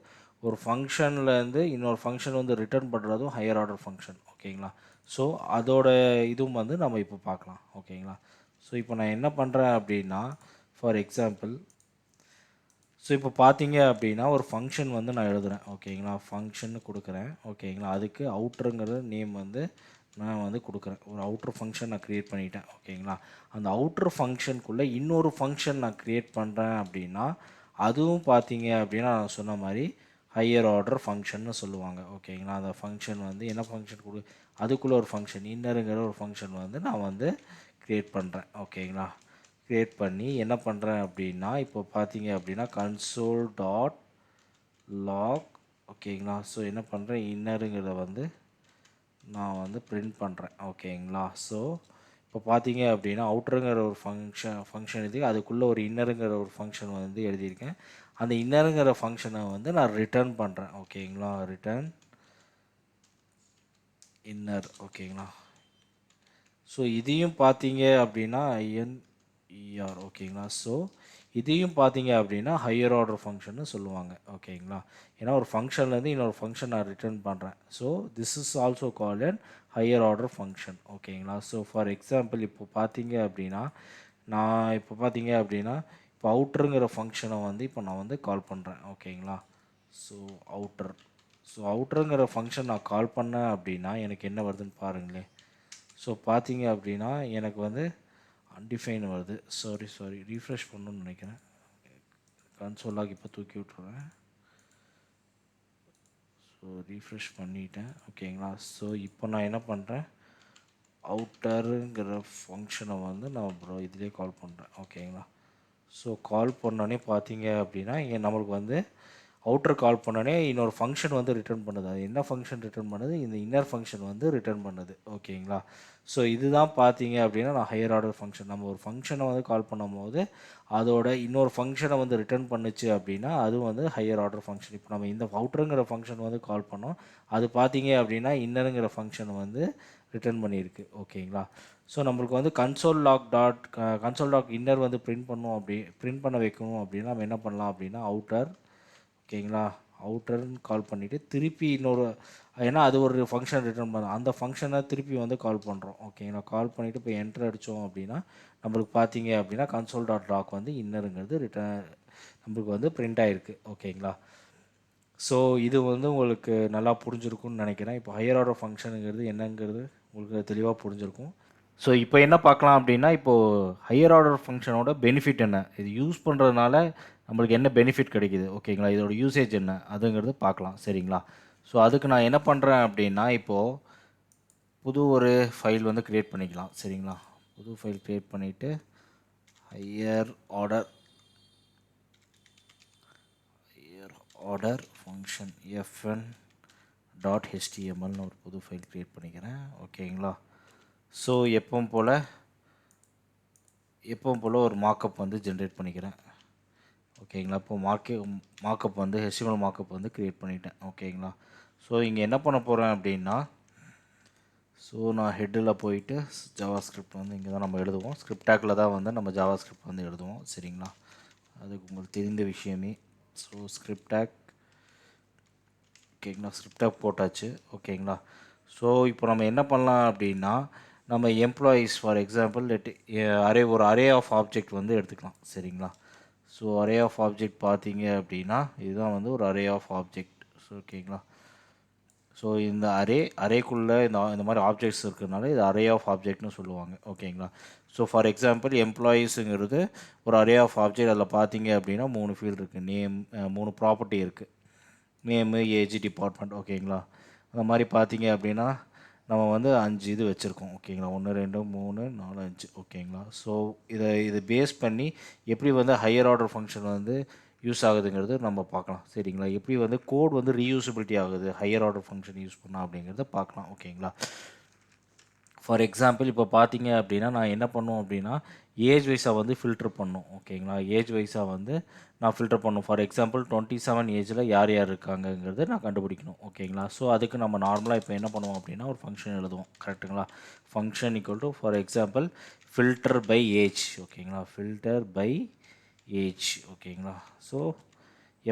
ஒரு ஃபங்க்ஷன்லேருந்து இன்னொரு ஃபங்க்ஷன் வந்து ரிட்டர்ன் பண்ணுறதும் ஹையர் ஆர்டர் ஃபங்க்ஷன். ஓகேங்களா? ஸோ அதோட இதுவும் வந்து நம்ம இப்போ பார்க்கலாம். ஓகேங்களா? ஸோ இப்போ நான் என்ன பண்ணுறேன் அப்படின்னா ஃபார் எக்ஸாம்பிள் ஸோ இப்போ பார்த்தீங்க அப்படின்னா ஒரு ஃபங்க்ஷன் வந்து நான் எழுதுகிறேன். ஓகேங்களா? ஃபங்க்ஷன்னு கொடுக்குறேன். ஓகேங்களா? அதுக்கு அவுட்டருங்கிற நேம் வந்து நான் வந்து கொடுக்குறேன். ஒரு அவுட்ரு ஃபங்க்ஷன் நான் க்ரியேட் பண்ணிட்டேன். ஓகேங்களா? அந்த அவுட்ரு ஃபங்க்ஷனுக்குள்ளே இன்னொரு ஃபங்க்ஷன் நான் க்ரியேட் பண்ணுறேன் அப்படின்னா அதுவும் பார்த்தீங்க அப்படின்னா நான் சொன்ன மாதிரி ஹையர் ஆர்டர் ஃபங்க்ஷன்னு சொல்லுவாங்க. ஓகேங்களா? அந்த ஃபங்க்ஷன் வந்து என்ன ஃபங்க்ஷன் அதுக்குள்ளே ஒரு ஃபங்க்ஷன் இன்னருங்கிற ஒரு ஃபங்க்ஷன் வந்து நான் வந்து க்ரியேட் பண்ணுறேன். ஓகேங்களா? க்ரியேட் பண்ணி என்ன பண்ணுறேன் அப்படின்னா இப்போ பார்த்தீங்க அப்படின்னா கன்சோல் டாட் லாக். ஓகேங்களா? ஸோ என்ன பண்ணுறேன், இன்னருங்கிறத வந்து நான் வந்து பிரிண்ட் பண்ணுறேன். ஓகேங்களா? ஸோ இப்போ பார்த்தீங்க அப்படின்னா அவுட்டருங்கிற ஒரு ஃபங்க்ஷன் இது, அதுக்குள்ளே ஒரு இன்னருங்கிற ஒரு ஃபங்க்ஷன் வந்து எழுதியிருக்கேன். அந்த இன்னருங்கிற ஃபங்க்ஷனை வந்து நான் ரிட்டர்ன் பண்ணுறேன். ஓகேங்களா? Return inner. ஓகேங்களா? ஸோ இதையும் பார்த்தீங்க அப்படின்னா INER. ஓகேங்களா? ஸோ இதையும் பார்த்தீங்க அப்படின்னா ஹையர் ஆர்டர் ஃபங்க்ஷன்னு சொல்லுவாங்க. ஓகேங்களா? ஏன்னா ஒரு ஃபங்க்ஷன்லேருந்து இன்னொரு ஃபங்க்ஷன் நான் ரிட்டர்ன் பண்ணுறேன். So this is also called an higher order function. ஓகேங்களா? ஸோ ஃபார் எக்ஸாம்பிள் இப்போ பார்த்தீங்க அப்படின்னா நான் இப்போ பார்த்தீங்க அப்படின்னா இப்போ அவுட்டருங்கிற ஃபங்க்ஷனை வந்து இப்போ நான் வந்து கால் பண்ணுறேன். ஓகேங்களா? So outer. ஸோ அவுட்டருங்கிற ஃபங்க்ஷன் நான் கால் பண்ணேன் அப்படின்னா எனக்கு என்ன வருதுன்னு பாருங்களேன். ஸோ பார்த்தீங்க அப்படின்னா எனக்கு வந்து அன்டிஃபைன் வருது. சாரி ரீஃப்ரெஷ் பண்ணணும்னு நினைக்கிறேன். கன்சோலாக இப்போ தூக்கி விட்ருவேன். ஸோ ரீஃப்ரெஷ் பண்ணிட்டேன். ஓகேங்களா? ஸோ இப்போ நான் என்ன பண்ணுறேன், அவுட்டருங்கிற ஃபங்க்ஷனை வந்து நான் இதிலே கால் பண்ணுறேன். ஓகேங்களா? ஸோ கால் பண்ணோடனே பார்த்தீங்க அப்படின்னா இங்கே நம்மளுக்கு வந்து அவுட்டர் கால் பண்ணோடனே இன்னொரு ஃபங்க்ஷன் வந்து ரிட்டர்ன் பண்ணுது. அது என்ன ஃபங்க்ஷன் ரிட்டர்ன் பண்ணுது, இந்த இன்னர் ஃபங்க்ஷன் வந்து ரிட்டர்ன் பண்ணுது. ஓகேங்களா? ஸோ இதுதான் பார்த்தீங்க அப்படின்னா நான் ஹையர் ஆர்டர் ஃபங்க்ஷன். நம்ம ஒரு ஃபங்க்ஷனை வந்து கால் பண்ணும்போது அதோட இன்னொரு ஃபங்க்ஷனை வந்து ரிட்டர்ன் பண்ணுச்சு அப்படின்னா அது வந்து ஹையர் ஆர்டர் ஃபங்க்ஷன். இப்போ நம்ம இந்த அவுட்டருங்கிற ஃபங்க்ஷன் வந்து கால் பண்ணோம், அது பார்த்தீங்க அப்படின்னா இன்னருங்கிற ஃபங்க்ஷன் வந்து ரிட்டர்ன் பண்ணியிருக்கு. ஓகேங்களா? ஸோ நம்மளுக்கு வந்து கன்சோல் டாட் இன்னர் வந்து பிரிண்ட் பண்ண வைக்கணும் அப்படின்னா நம்ம என்ன பண்ணலாம் அப்படின்னா அவுட்டர். ஓகேங்களா? அவுட்டர்னு கால் பண்ணிவிட்டு திருப்பி இன்னொரு, ஏன்னா அது ஒரு ஃபங்க்ஷன் ரிட்டர்ன் பண்ணும், அந்த ஃபங்க்ஷனை திருப்பி வந்து கால் பண்ணுறோம். ஓகேங்களா? கால் பண்ணிவிட்டு இப்போ என்டர் அடித்தோம் அப்படின்னா நம்மளுக்கு பார்த்தீங்க அப்படின்னா கன்சோல் டாட் லாக் வந்து இன்னருங்கிறது நம்மளுக்கு வந்து பிரிண்ட் ஆகிருக்கு. ஓகேங்களா? ஸோ இது வந்து உங்களுக்கு நல்லா புரிஞ்சிருக்கும்னு நினைக்கிறேன். இப்போ ஹையர் ஆர்டர் ஃபங்க்ஷனுங்கிறது என்னங்கிறது உங்களுக்கு தெளிவாக புரிஞ்சிருக்கும். ஸோ இப்போ என்ன பார்க்கலாம் அப்படின்னா இப்போது ஹையர் ஆர்டர் ஃபங்க்ஷனோட பெனிஃபிட் என்ன, இது யூஸ் பண்ணுறதுனால நம்மளுக்கு என்ன பெனிஃபிட் கிடைக்குது, ஓகேங்களா, இதோட யூசேஜ் என்ன அதுங்கிறது பார்க்கலாம். சரிங்களா? ஸோ அதுக்கு நான் என்ன பண்ணுறேன் அப்படின்னா இப்போது புது ஒரு ஃபைல் வந்து க்ரியேட் பண்ணிக்கலாம். சரிங்களா? புது ஃபைல் க்ரியேட் பண்ணிவிட்டு ஹையர் ஆர்டர் ஃபங்க்ஷன் fn.htmlனு ஒரு புது ஃபைல் க்ரியேட் பண்ணிக்கிறேன். ஓகேங்களா? ஸோ எப்பவும் போல் ஒரு மார்க்கப் வந்து ஜென்ரேட் பண்ணிக்கிறேன். ஓகேங்களா? இப்போ மார்க்கப் வந்து HTML மார்க்கப் வந்து க்ரியேட் பண்ணிட்டேன். ஓகேங்களா? ஸோ இங்கே என்ன பண்ண போகிறேன் அப்படின்னா ஸோ நான் ஹெட்டில் போயிட்டு ஜாவா ஸ்கிரிப்ட் வந்து இங்கே தான் நம்ம எழுதுவோம். ஸ்கிரிப்ட் டேக்கில் தான் வந்து நம்ம ஜாவா ஸ்கிரிப்ட் வந்து எழுதுவோம். சரிங்களா? அதுக்கு உங்களுக்கு தெரிந்த விஷயமே. So script take. ஓகேங்களா? ஸ்கிரிப்ட் டேக் போட்டாச்சு. ஓகேங்களா? ஸோ இப்போ நம்ம என்ன பண்ணலாம் அப்படின்னா நம்ம எம்ப்ளாயீஸ் ஃபார் எக்ஸாம்பிள் ஒரு அரே ஆஃப் ஆப்ஜெக்ட் வந்து எடுத்துக்கலாம். சரிங்களா? ஸோ அரே ஆஃப் ஆப்ஜெக்ட் பார்த்தீங்க அப்படின்னா இதுதான் வந்து ஒரு அரே ஆஃப் ஆப்ஜெக்ட். ஸோ ஓகேங்களா? ஸோ இந்த அரேக்குள்ளே இந்த மாதிரி ஆப்ஜெக்ட்ஸ் இருக்கிறதுனால இது அரே ஆஃப் ஆப்ஜெக்ட்னு சொல்லுவாங்க. ஓகேங்களா. ஸோ ஃபார் எக்ஸாம்பிள் எம்ப்ளாயீஸுங்கிறது ஒரு அரே ஆஃப் ஆப்ஜெக்ட். அதில் பார்த்தீங்க அப்படின்னா 3 ஃபீல்டு இருக்குது. நேம் 3 ப்ராப்பர்ட்டி இருக்குது. Name, age, department. ஓகேங்களா. அந்த மாதிரி பார்த்தீங்க அப்படின்னா நம்ம வந்து 5 இது வச்சுருக்கோம். ஓகேங்களா. 1 2 3 4 5. ஓகேங்களா. ஸோ இது பேஸ் பண்ணி எப்படி வந்து ஹையர் ஆர்டர் ஃபங்க்ஷன் வந்து யூஸ் ஆகுதுங்கிறது நம்ம பார்க்கலாம். சரிங்களா. எப்படி வந்து கோட் வந்து ரீயூசபிலிட்டி ஆகுது ஹையர் ஆர்டர் ஃபங்க்ஷன் யூஸ் பண்ணால் அப்படிங்கிறத பார்க்கலாம். ஓகேங்களா. ஃபார் எக்ஸாம்பிள் இப்போ பார்த்தீங்க அப்படின்னா நான் என்ன பண்ணுவோம் அப்படின்னா ஏஜ் வைஸாக வந்து ஃபில்டர் பண்ணும். ஓகேங்களா. ஏஜ் வைஸாக வந்து நான் ஃபில்டர் பண்ணும். ஃபார் எக்ஸாம்பிள் 27 ஏஜில் யார் யார் இருக்காங்கங்கிறத நான் கண்டுபிடிக்கணும். ஓகேங்களா. ஸோ அதுக்கு நம்ம நார்மலாக இப்போ என்ன பண்ணுவோம் அப்படின்னா ஒரு ஃபங்க்ஷன் எழுதுவோம். கரெக்டுங்களா. Function equal to for example filter by age. ஓகேங்களா. Filter by age. ஓகேங்களா. ஸோ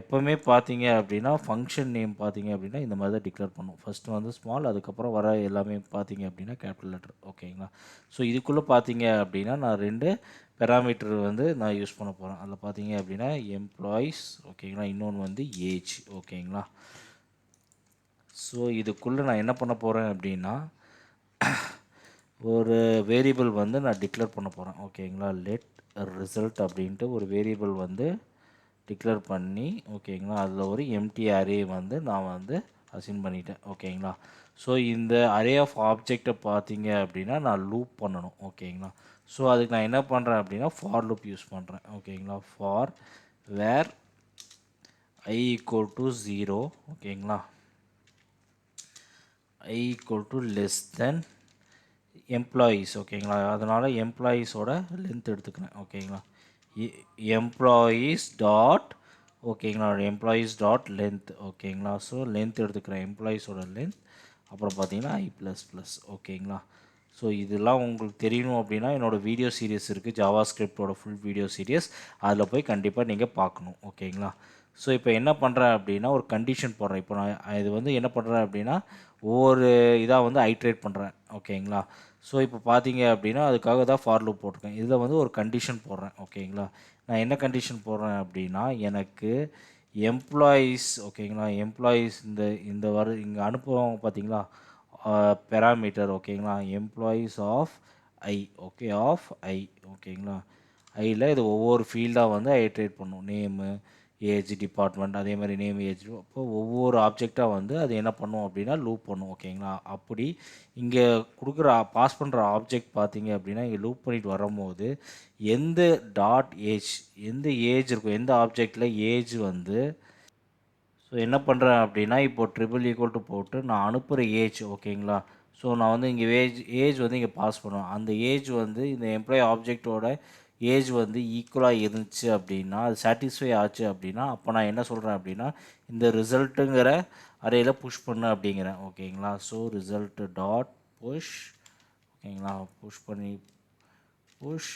எப்போவுமே பார்த்தீங்க அப்படின்னா ஃபங்க்ஷன் நேம் பார்த்தீங்க அப்படின்னா இந்த மாதிரி தான் டிக்ளேர் பண்ணும். ஃபஸ்ட்டு வந்து ஸ்மால், அதுக்கப்புறம் வர எல்லாமே பார்த்தீங்க அப்படின்னா கேபிட்டல் லெட்டர். ஓகேங்களா. ஸோ இதுக்குள்ளே பார்த்தீங்க அப்படின்னா நான் 2 பெராமீட்டர் வந்து நான் யூஸ் பண்ண போகிறேன். அதில் பார்த்தீங்க அப்படின்னா எம்ப்ளாயீஸ். ஓகேங்களா. இன்னொன்று வந்து ஏஜ். ஓகேங்களா. ஸோ இதுக்குள்ளே நான் என்ன பண்ண போகிறேன் அப்படின்னா ஒரு வேரியபிள் வந்து நான் டிக்ளேர் பண்ண போகிறேன். ஓகேங்களா. லெட் ரிசல்ட் அப்படின்ட்டு ஒரு வேரியபிள் வந்து டிக்ளேர் பண்ணி ஓகேங்களா. அதில் ஒரு எம்டி அரே வந்து நான் வந்து அசைன் பண்ணிட்டேன். ஓகேங்களா. ஸோ இந்த அரே ஆஃப் ஆப்ஜெக்டை பார்த்தீங்க அப்படின்னா நான் லூப் பண்ணணும். ஓகேங்களா. ஸோ அதுக்கு நான் என்ன பண்ணுறேன் அப்படின்னா ஃபார் லூப் யூஸ் பண்ணுறேன். ஓகேங்களா. For where I equal to 0. ஓகேங்களா. I equal to less than employees. ஓகேங்களா. அதனால் எம்ப்ளாயீஸோட லென்த் எடுத்துக்கிறேன். ஓகேங்களா. எம்ப்ளாயீஸ் டாட் ஓகேங்களா. Employees dot length. ஓகேங்களா. ஸோ லென்த் எடுத்துக்கிறேன் எம்ப்ளாயீஸோட லென்த். அப்புறம் பார்த்தீங்கன்னா I ப்ளஸ் ப்ளஸ். ஓகேங்களா. ஸோ இதெல்லாம் உங்களுக்கு தெரியணும் அப்படின்னா என்னோடய வீடியோ சீரியஸ் இருக்குது, ஜாவா ஸ்கிரிப்டோட ஃபுல் வீடியோ சீரியஸ். அதில் போய் கண்டிப்பாக நீங்கள் பார்க்கணும். ஓகேங்களா. ஸோ இப்போ என்ன பண்ணுறேன் அப்படின்னா ஒரு கண்டிஷன் போடுறேன். இப்போ நான் இது வந்து என்ன பண்ணுறேன் அப்படின்னா ஒவ்வொரு இதாக வந்து ஐட்ரேட் பண்ணுறேன். ஓகேங்களா. ஸோ இப்போ பார்த்தீங்க அப்படின்னா அதுக்காக தான் ஃபார் லூப் போட்டிருக்கேன். இதில் வந்து ஒரு கண்டிஷன் போடுறேன். ஓகேங்களா. நான் என்ன கண்டிஷன் போடுறேன் அப்படின்னா எனக்கு எம்ப்ளாயீஸ். ஓகேங்களா. எம்ப்ளாயீஸ் இந்த இந்த இங்கே அனுப்புவாங்க பார்த்தீங்களா பெராமீட்டர். ஓகேங்களா. Employees of I. Okay. Of ஐ. ஓகேங்களா. ஐயில் இது ஒவ்வொரு ஃபீல்டாக வந்து ஐட்ரேட் பண்ணும். நேமு, ஏஜ், டிபார்ட்மெண்ட், அதே மாதிரி நேம், ஏஜ். அப்போ ஒவ்வொரு ஆப்ஜெக்டாக வந்து அது என்ன பண்ணும் அப்படின்னா லூப் பண்ணும். ஓகேங்களா. அப்படி இங்கே கொடுக்குற பாஸ் பண்ணுற ஆப்ஜெக்ட் பார்த்தீங்க அப்படின்னா இங்கே லூப் பண்ணிட்டு வரும்போது எந்த டாட் ஏஜ், எந்த ஏஜ் இருக்கும், எந்த ஆப்ஜெக்டில் ஏஜ் வந்து ஸோ என்ன பண்ணுறேன் அப்படின்னா இப்போ ட்ரிபிள் ஈக்குவல் டு போட்டு நான் அனுப்புகிற ஏஜ். ஓகேங்களா. ஸோ நான் வந்து இங்கே ஏஜ் வந்து இங்கே பாஸ் பண்ணுவேன். அந்த ஏஜ் வந்து இந்த எம்ப்ளாயி ஆப்ஜெக்டோட ஏஜ் வந்து ஈக்குவலாக இருந்துச்சு அப்படின்னா அது சாட்டிஸ்ஃபை ஆச்சு அப்படின்னா அப்போ நான் என்ன சொல்கிறேன் அப்படின்னா இந்த ரிசல்ட்டுங்கிற அறையில் புஷ் பண்ணு அப்படிங்கிறேன். ஓகேங்களா. So result dot push. ஓகேங்களா. புஷ் பண்ணி புஷ்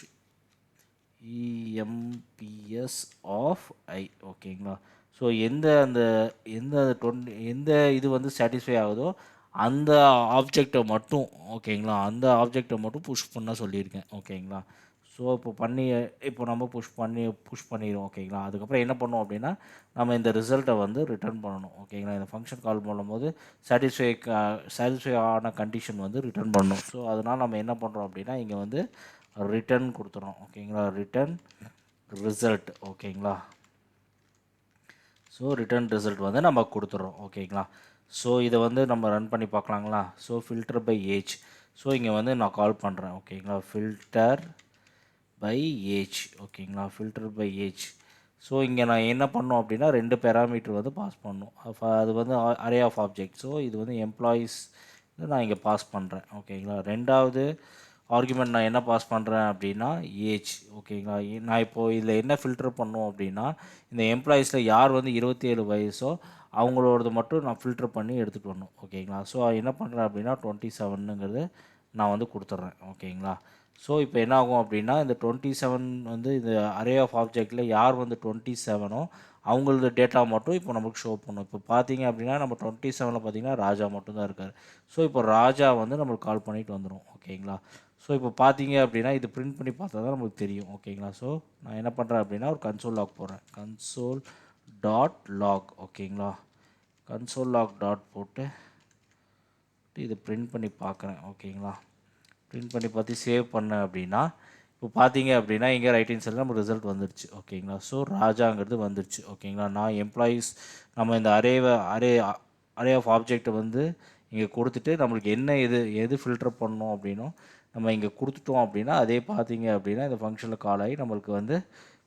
இஎம்பிஎஸ் ஆஃப் ஐ. ஓகேங்களா. ஸோ எந்த இது வந்து சாட்டிஸ்ஃபை ஆகுதோ அந்த ஆப்ஜெக்டை மட்டும். ஓகேங்களா. அந்த ஆப்ஜெக்டை மட்டும் புஷ் பண்ண சொல்லியிருக்கேன். ஓகேங்களா. ஸோ இப்போ நம்ம புஷ் பண்ணிடுவோம். ஓகேங்களா. அதுக்கப்புறம் என்ன பண்ணோம் அப்படின்னா நம்ம இந்த ரிசல்ட்டை வந்து ரிட்டர்ன் பண்ணணும். ஓகேங்களா. இந்த ஃபங்க்ஷன் கால் பண்ணும்போது சாட்டிஸ்ஃபை ஆன கண்டிஷன் வந்து ரிட்டர்ன் பண்ணணும். ஸோ அதனால் நம்ம என்ன பண்ணுறோம் அப்படின்னா இங்கே வந்து ரிட்டர்ன் கொடுத்துறோம். ஓகேங்களா. Return result. ஓகேங்களா. ஸோ ரிட்டர்ன் ரிசல்ட் வந்து நம்ம கொடுத்துட்றோம். ஓகேங்களா. ஸோ இதை வந்து நம்ம ரன் பண்ணி பார்க்கலாங்களா. So filter by age. So இங்கே வந்து நான் கால் பண்ணுறேன். ஓகேங்களா. Filter by age. ஓகேங்களா. Filter by age. ஸோ இங்கே நான் என்ன பண்ணோம் அப்படின்னா 2 பேராமீட்டர் வந்து பாஸ் பண்ணணும். அது வந்து அரே ஆஃப் ஆப்ஜெக்ட். ஸோ இது வந்து எம்ப்ளாயீஸ் நான் இங்கே பாஸ் பண்ணுறேன். ஓகேங்களா. ரெண்டாவது ஆர்குமெண்ட் நான் என்ன பாஸ் பண்ணுறேன் அப்படின்னா ஏஜ். ஓகேங்களா. நான் இப்போது இதில் என்ன ஃபில்டர் பண்ணோம் அப்படின்னா இந்த எம்ப்ளாயீஸில் யார் வந்து 27 வயசோ அவங்களோடது மட்டும் நான் ஃபில்டர் பண்ணி எடுத்துகிட்டு வரணும். ஓகேங்களா. ஸோ என்ன பண்ணுறேன் அப்படின்னா 27ங்கிறது நான் வந்து கொடுத்துட்றேன். ஓகேங்களா. ஸோ இப்போ என்ன ஆகும் அப்படின்னா இந்த 27 வந்து இந்த அரே ஆஃப் ஆப்ஜெக்டில் யார் வந்து 27ஓ அவங்களோட டேட்டா மட்டும் இப்போ நமக்கு ஷோ பண்ணும். இப்போ பார்த்தீங்க அப்படின்னா நம்ம 27ல் பார்த்தீங்கன்னா ராஜா மட்டும்தான் இருக்கார். ஸோ இப்போ ராஜா வந்து நம்மளுக்கு கால் பண்ணிட்டு வந்துடும். ஓகேங்களா. ஸோ இப்போ பார்த்தீங்க அப்படின்னா இது பிரிண்ட் பண்ணி பார்த்தா தான் நமக்கு தெரியும். ஓகேங்களா. ஸோ நான் என்ன பண்ணுறேன் அப்படின்னா ஒரு கன்சோல் லாக் போடுறேன். Console dot log. ஓகேங்களா. கன்சோல் லாக் டாட் போட்டு இதை பிரிண்ட் பண்ணி பார்க்குறேன். ஓகேங்களா, பிரிண்ட் பண்ணி பார்த்து சேவ் பண்ணேன் அப்படின்னா இப்போ பார்த்தீங்க அப்படின்னா இங்கே ரைட் ஹேண்ட் சைடில் நம்ம ரிசல்ட் வந்துடுச்சு. ஓகேங்களா, ஸோ ராஜாங்கிறது வந்துடுச்சு. ஓகேங்களா, நான் எம்ப்ளாயீஸ் நம்ம இந்த அரே ஆஃப் ஆப்ஜெக்டை வந்து இங்கே கொடுத்துட்டு நம்மளுக்கு என்ன எது ஃபில்டர் பண்ணணும் அப்படின்னும் நம்ம இங்கே கொடுத்துட்டோம் அப்படின்னா அதே பார்த்தீங்க அப்படின்னா இந்த ஃபங்க்ஷனில் கால் ஆகி நம்மளுக்கு வந்து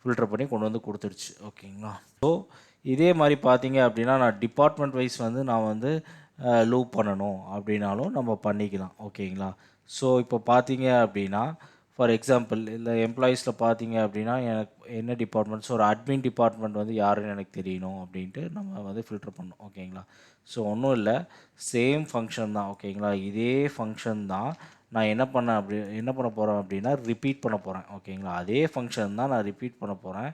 ஃபில்டர் பண்ணி கொண்டு வந்து கொடுத்துருச்சு. ஓகேங்களா, ஸோ இதே மாதிரி பார்த்தீங்க அப்படின்னா நான் டிபார்ட்மெண்ட் வைஸ் வந்து நான் வந்து லூப் பண்ணணும் அப்படின்னாலும் நம்ம பண்ணிக்கலாம். ஓகேங்களா, ஸோ இப்போ பார்த்தீங்க அப்படின்னா ஃபார் எக்ஸாம்பிள் இல்லை எம்ப்ளாயீஸில் பார்த்தீங்க அப்படின்னா எனக்கு என்ன டிபார்ட்மெண்ட், ஸோ ஒரு அட்மின் டிபார்ட்மெண்ட் வந்து யாருன்னு எனக்கு தெரியணும் அப்படின்ட்டு நம்ம வந்து ஃபில்டர் பண்ணணும். ஓகேங்களா, ஸோ ஒன்றும் இல்லை, சேம் ஃபங்க்ஷன் தான். ஓகேங்களா, இதே ஃபங்க்ஷன் தான் நான் என்ன பண்ண போகிறேன் அப்படின்னா ரிப்பீட் பண்ண போகிறேன். ஓகேங்களா, அதே ஃபங்க்ஷன் தான் நான் ரிப்பீட் பண்ண போகிறேன்.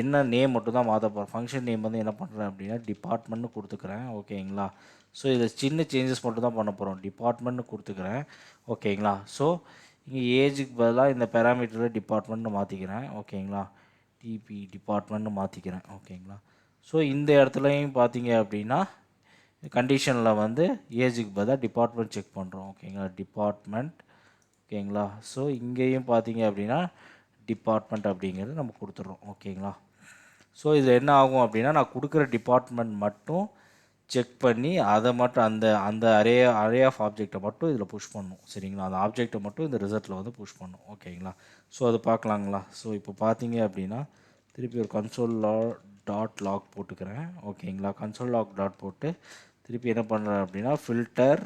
என்ன நேம் மட்டும் தான் மாற்ற போகிறேன். ஃபங்க்ஷன் நேம் வந்து என்ன பண்ணுறேன் அப்படின்னா டிபார்ட்மெண்ட்னு கொடுத்துக்கிறேன். ஓகேங்களா, ஸோ இதில் சின்ன சேஞ்சஸ் மட்டும் தான் பண்ண போகிறோம். டிபார்ட்மெண்ட்னு கொடுத்துக்கிறேன். ஓகேங்களா, ஸோ இங்கே ஏஜுக்கு பதிலாக இந்த பேராமீட்டரில் டிபார்ட்மெண்ட்னு மாற்றிக்கிறேன். ஓகேங்களா, டிபி டிபார்ட்மெண்ட்னு மாற்றிக்கிறேன். ஓகேங்களா, ஸோ இந்த இடத்துலையும் பார்த்தீங்க அப்படின்னா கண்டிஷனில் வந்து ஏஜுக்கு பதிலாக டிபார்ட்மெண்ட் செக் பண்ணுறோம். ஓகேங்களா, டிபார்ட்மெண்ட். ஓகேங்களா, ஸோ இங்கேயும் பார்த்தீங்க அப்படின்னா டிபார்ட்மெண்ட் அப்படிங்கிறது நம்ம கொடுத்துட்றோம். ஓகேங்களா, ஸோ இதில் என்ன ஆகும் அப்படின்னா நான் கொடுக்குற டிபார்ட்மெண்ட் மட்டும் செக் பண்ணி அதை மட்டும் அந்த அந்த அரே ஆஃப் ஆப்ஜெக்டை மட்டும் இதில் புஷ் பண்ணணும். சரிங்களா, அந்த ஆப்ஜெக்டை மட்டும் இந்த ரிசல்ட்டில் வந்து புஷ் பண்ணணும். ஓகேங்களா, ஸோ அது பார்க்கலாங்களா. ஸோ இப்போ பார்த்தீங்க அப்படின்னா திருப்பி ஒரு கன்சோல் டாட் லாக் போட்டுக்கிறேன். ஓகேங்களா, கன்சோல் லாக் டாட் போட்டு திருப்பி என்ன பண்ணுறேன் அப்படின்னா ஃபில்டர்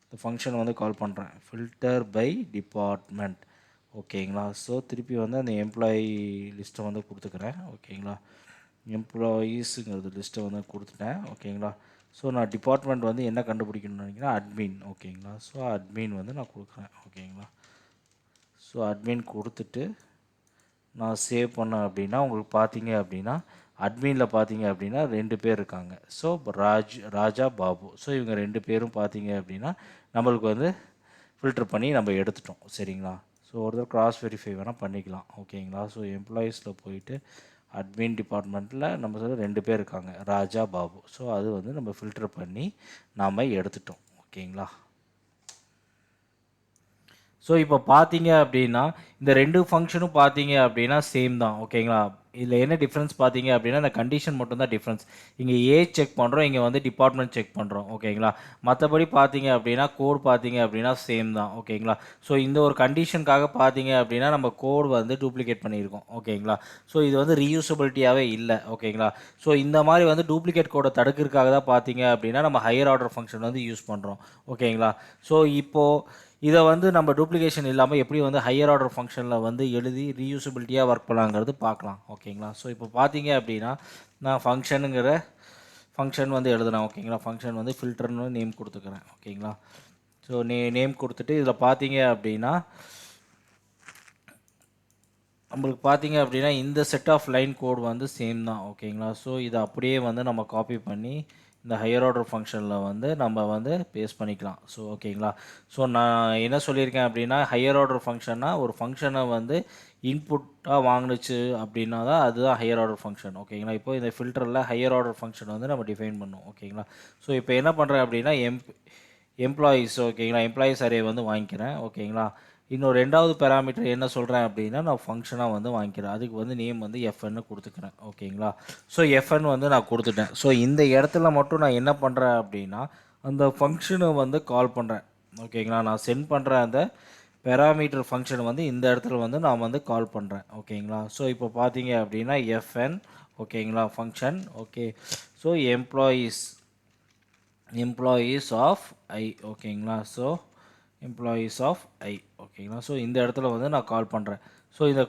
இந்த ஃபங்க்ஷன் வந்து கால் பண்ணுறேன். Filter by department. ஓகேங்களா, ஸோ திருப்பி வந்து அந்த எம்ப்ளாயி லிஸ்ட்டை வந்து கொடுத்துக்கிறேன். ஓகேங்களா, எம்ப்ளாயீஸுங்கிறது லிஸ்ட்டை வந்து கொடுத்துட்டேன். ஓகேங்களா, ஸோ நான் டிபார்ட்மெண்ட் வந்து என்ன கண்டுபிடிக்கணும்னு நினைக்கிறேன், அட்மின். ஓகேங்களா, ஸோ அட்மின் வந்து நான் கொடுக்குறேன். ஓகேங்களா, ஸோ அட்மின் கொடுத்துட்டு நான் சேவ் பண்ணேன் அப்படின்னா உங்களுக்கு பார்த்தீங்க அப்படின்னா அட்மினில் பார்த்தீங்க அப்படின்னா 2 பேர் இருக்காங்க. ஸோ ராஜா பாபு. ஸோ இவங்க 2 பேரும் பார்த்தீங்க அப்படின்னா நம்மளுக்கு வந்து ஃபில்டர் பண்ணி நம்ம எடுத்துட்டோம். சரிங்களா, ஸோ ஒருத்தர் கிராஸ் வெரிஃபை வேணால் பண்ணிக்கலாம். ஓகேங்களா, ஸோ எம்ப்ளாயீஸில் போயிட்டு அட்மின் டிபார்ட்மெண்ட்டில் நம்ம சொல்ல 2 பேர் இருக்காங்க, ராஜா பாபு. ஸோ அது வந்து நம்ம ஃபில்டர் பண்ணி நாம் எடுத்துட்டோம். ஓகேங்களா, ஸோ இப்போ பார்த்தீங்க அப்படின்னா இந்த 2 ஃபங்க்ஷனும் பார்த்தீங்க அப்படின்னா சேம் தான். ஓகேங்களா, இதில் என்ன டிஃப்ரென்ஸ் பார்த்தீங்க அப்படின்னா இந்த கண்டிஷன் மட்டும் தான் டிஃப்ரென்ஸ். இங்கே ஏஜ் செக் பண்ணுறோம், இங்கே வந்து டிபார்ட்மெண்ட் செக் பண்ணுறோம். ஓகேங்களா, மற்றபடி பார்த்தீங்க அப்படின்னா கோட் பார்த்தீங்க அப்படின்னா சேம் தான். ஓகேங்களா, ஸோ இந்த ஒரு கண்டிஷனுக்காக பார்த்தீங்க அப்படின்னா நம்ம கோட் வந்து டூப்ளிகேட் பண்ணியிருக்கோம். ஓகேங்களா, ஸோ இது வந்து ரீயூசபிலிட்டியாகவே இல்லை. ஓகேங்களா, ஸோ இந்த மாதிரி வந்து டூப்ளிகேட் கோடை தடுக்கிறதுக்காக தான் பார்த்தீங்க அப்படின்னா நம்ம ஹையர் ஆர்டர் ஃபங்க்ஷன் வந்து யூஸ் பண்ணுறோம். ஓகேங்களா, ஸோ இப்போது இதை வந்து நம்ம டூப்ளிகேஷன் இல்லாமல் எப்படி வந்து ஹையர் ஆர்டர் ஃபங்க்ஷனில் வந்து எழுதி ரீயூசபிலிட்டியாக ஒர்க் பண்ணலாங்கிறது பார்க்கலாம். ஓகேங்களா, ஸோ இப்போ பார்த்தீங்க அப்படின்னா நான் ஃபங்க்ஷன் வந்து எழுதுனேன். ஓகேங்களா, ஃபங்க்ஷன் வந்து ஃபில்டர்னு நேம் கொடுத்துக்கிறேன். ஓகேங்களா, ஸோ நேம் கொடுத்துட்டு இதில் பார்த்தீங்க அப்படின்னா நம்மளுக்கு பார்த்தீங்க அப்படின்னா இந்த செட் ஆஃப் லைன் கோட் வந்து சேம் தான். ஓகேங்களா, ஸோ இதை அப்படியே வந்து நம்ம காப்பி பண்ணி இந்த ஹையர் ஆர்டர் ஃபங்க்ஷனில் வந்து நம்ம வந்து பேஸ்ட் பண்ணிக்கலாம். ஸோ ஓகேங்களா, ஸோ நான் என்ன சொல்லியிருக்கேன் அப்படின்னா ஹையர் ஆர்டர் ஃபங்க்ஷன்னா ஒரு ஃபங்க்ஷனை வந்து இன்புட்டாக வாங்கினுச்சு அப்படின்னா தான் அதுதான் ஹையர் ஆர்டர் ஃபங்க்ஷன். ஓகேங்களா, இப்போ இந்த ஃபில்டரில் ஹையர் ஆர்டர் ஃபங்க்ஷன் வந்து நம்ம டிஃபைன் பண்ணோம். ஓகேங்களா, ஸோ இப்போ என்ன பண்ணுறேன் அப்படின்னா எம்ப்ளாயீஸ். ஓகேங்களா, எம்ப்ளாயீஸ் அரே வந்து வாங்கிக்கிறேன். ஓகேங்களா, இன்னும் 2வது பேராமீட்டர் என்ன சொல்கிறேன் அப்படின்னா நான் ஃபங்க்ஷனாக வந்து வாங்கிக்கிறேன். அதுக்கு வந்து நேம் வந்து எஃப்என்னு கொடுத்துக்கிறேன். ஓகேங்களா, ஸோ எஃப்என் வந்து நான் கொடுத்துட்டேன். ஸோ இந்த இடத்துல மட்டும் நான் என்ன பண்ணுறேன் அப்படின்னா அந்த ஃபங்க்ஷனை வந்து கால் பண்ணுறேன். ஓகேங்களா, நான் சென்ட் பண்ணுற அந்த பேராமீட்டர் ஃபங்க்ஷனை வந்து இந்த இடத்துல வந்து நான் வந்து கால் பண்ணுறேன். ஓகேங்களா, ஸோ இப்போ பார்த்தீங்க அப்படின்னா எஃப்என். ஓகேங்களா, function. Okay, so employees of ஐ. ஓகேங்களா, ஸோ எம்ப்ளாயீஸ் ஆஃப் ஐ. ஓகேங்களா, ஸோ இந்த இடத்துல வந்து நான் கால் பண்ணுறேன். ஸோ இந்த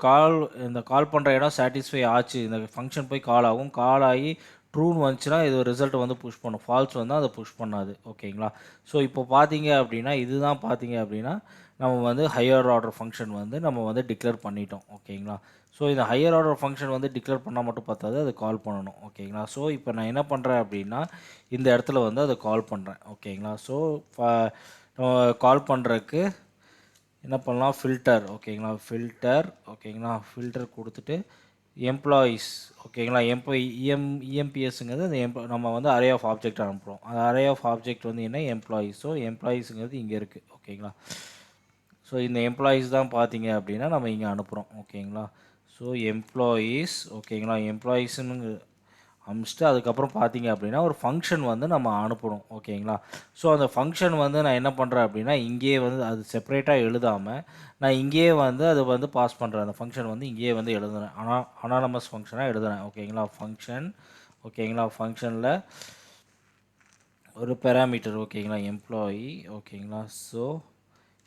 கால் பண்ணுற இடம் சாட்டிஸ்ஃபை ஆச்சு, இந்த ஃபங்க்ஷன் போய் கால் ஆகும். கால் ஆகி ட்ரூன்னு வந்துச்சுன்னா இது ரிசல்ட் வந்து புஷ் பண்ணும், ஃபால்ஸ் வந்து அதை புஷ் பண்ணாது. ஓகேங்களா, ஸோ இப்போ பார்த்தீங்க அப்படின்னா இதுதான் பார்த்தீங்க அப்படின்னா நம்ம வந்து ஹையர் ஆர்டர் ஃபங்க்ஷன் வந்து நம்ம வந்து டிக்ளேர் பண்ணிட்டோம். ஓகேங்களா, ஸோ இந்த ஹையர் ஆர்டர் ஃபங்க்ஷன் வந்து டிக்ளேர் பண்ணால் மட்டும் பார்த்தாது, அதை கால் பண்ணணும். ஓகேங்களா, ஸோ இப்போ நான் என்ன பண்ணுறேன் அப்படின்னா இந்த இடத்துல வந்து அதை கால் பண்ணுறேன். ஓகேங்களா, ஸோ கால் பண்ணுறதுக்கு என்ன பண்ணலாம், ஃபில்டர். ஓகேங்களா, ஃபில்டர். ஓகேங்களா, ஃபில்டர் கொடுத்துட்டு எம்ப்ளாயீஸ் ஓகேங்களா. இஎம்பிஎஸ்ங்கிறது அந்த நம்ம வந்து அரே ஆஃப் ஆப்ஜெக்ட் அனுப்புகிறோம். அந்த அரே ஆஃப் ஆப்ஜெக்ட் வந்து என்ன எம்ப்ளாயீஸ். ஸோ எம்ப்ளாயீஸுங்கிறது இங்கே இருக்குது ஓகேங்களா. ஸோ இந்த எம்ப்ளாயீஸ் தான் பார்த்தீங்க அப்படின்னா நம்ம இங்கே அனுப்புகிறோம் ஓகேங்களா. ஸோ எம்ப்ளாயீஸ் ஓகேங்களா. எம்ப்ளாயீஸுன்னு அனுப்பிச்சிட்டு அதுக்கப்புறம் பார்த்தீங்க அப்படின்னா ஒரு ஃபங்க்ஷன் வந்து நம்ம அனுப்பணும் ஓகேங்களா. ஸோ அந்த ஃபங்க்ஷன் வந்து நான் என்ன பண்ணுறேன் அப்படின்னா இங்கேயே வந்து அது செப்பரேட்டாக எழுதாமல் நான் இங்கேயே வந்து அதை வந்து பாஸ் பண்ணுறேன். அந்த ஃபங்க்ஷன் வந்து இங்கேயே வந்து எழுதுறேன். அனானமஸ் ஃபங்க்ஷனாக எழுதுறேன் ஓகேங்களா. ஃபங்க்ஷன் ஓகேங்களா. ஃபங்க்ஷனில் ஒரு பேராமீட்டர் ஓகேங்களா எம்ப்ளாயி ஓகேங்களா. ஸோ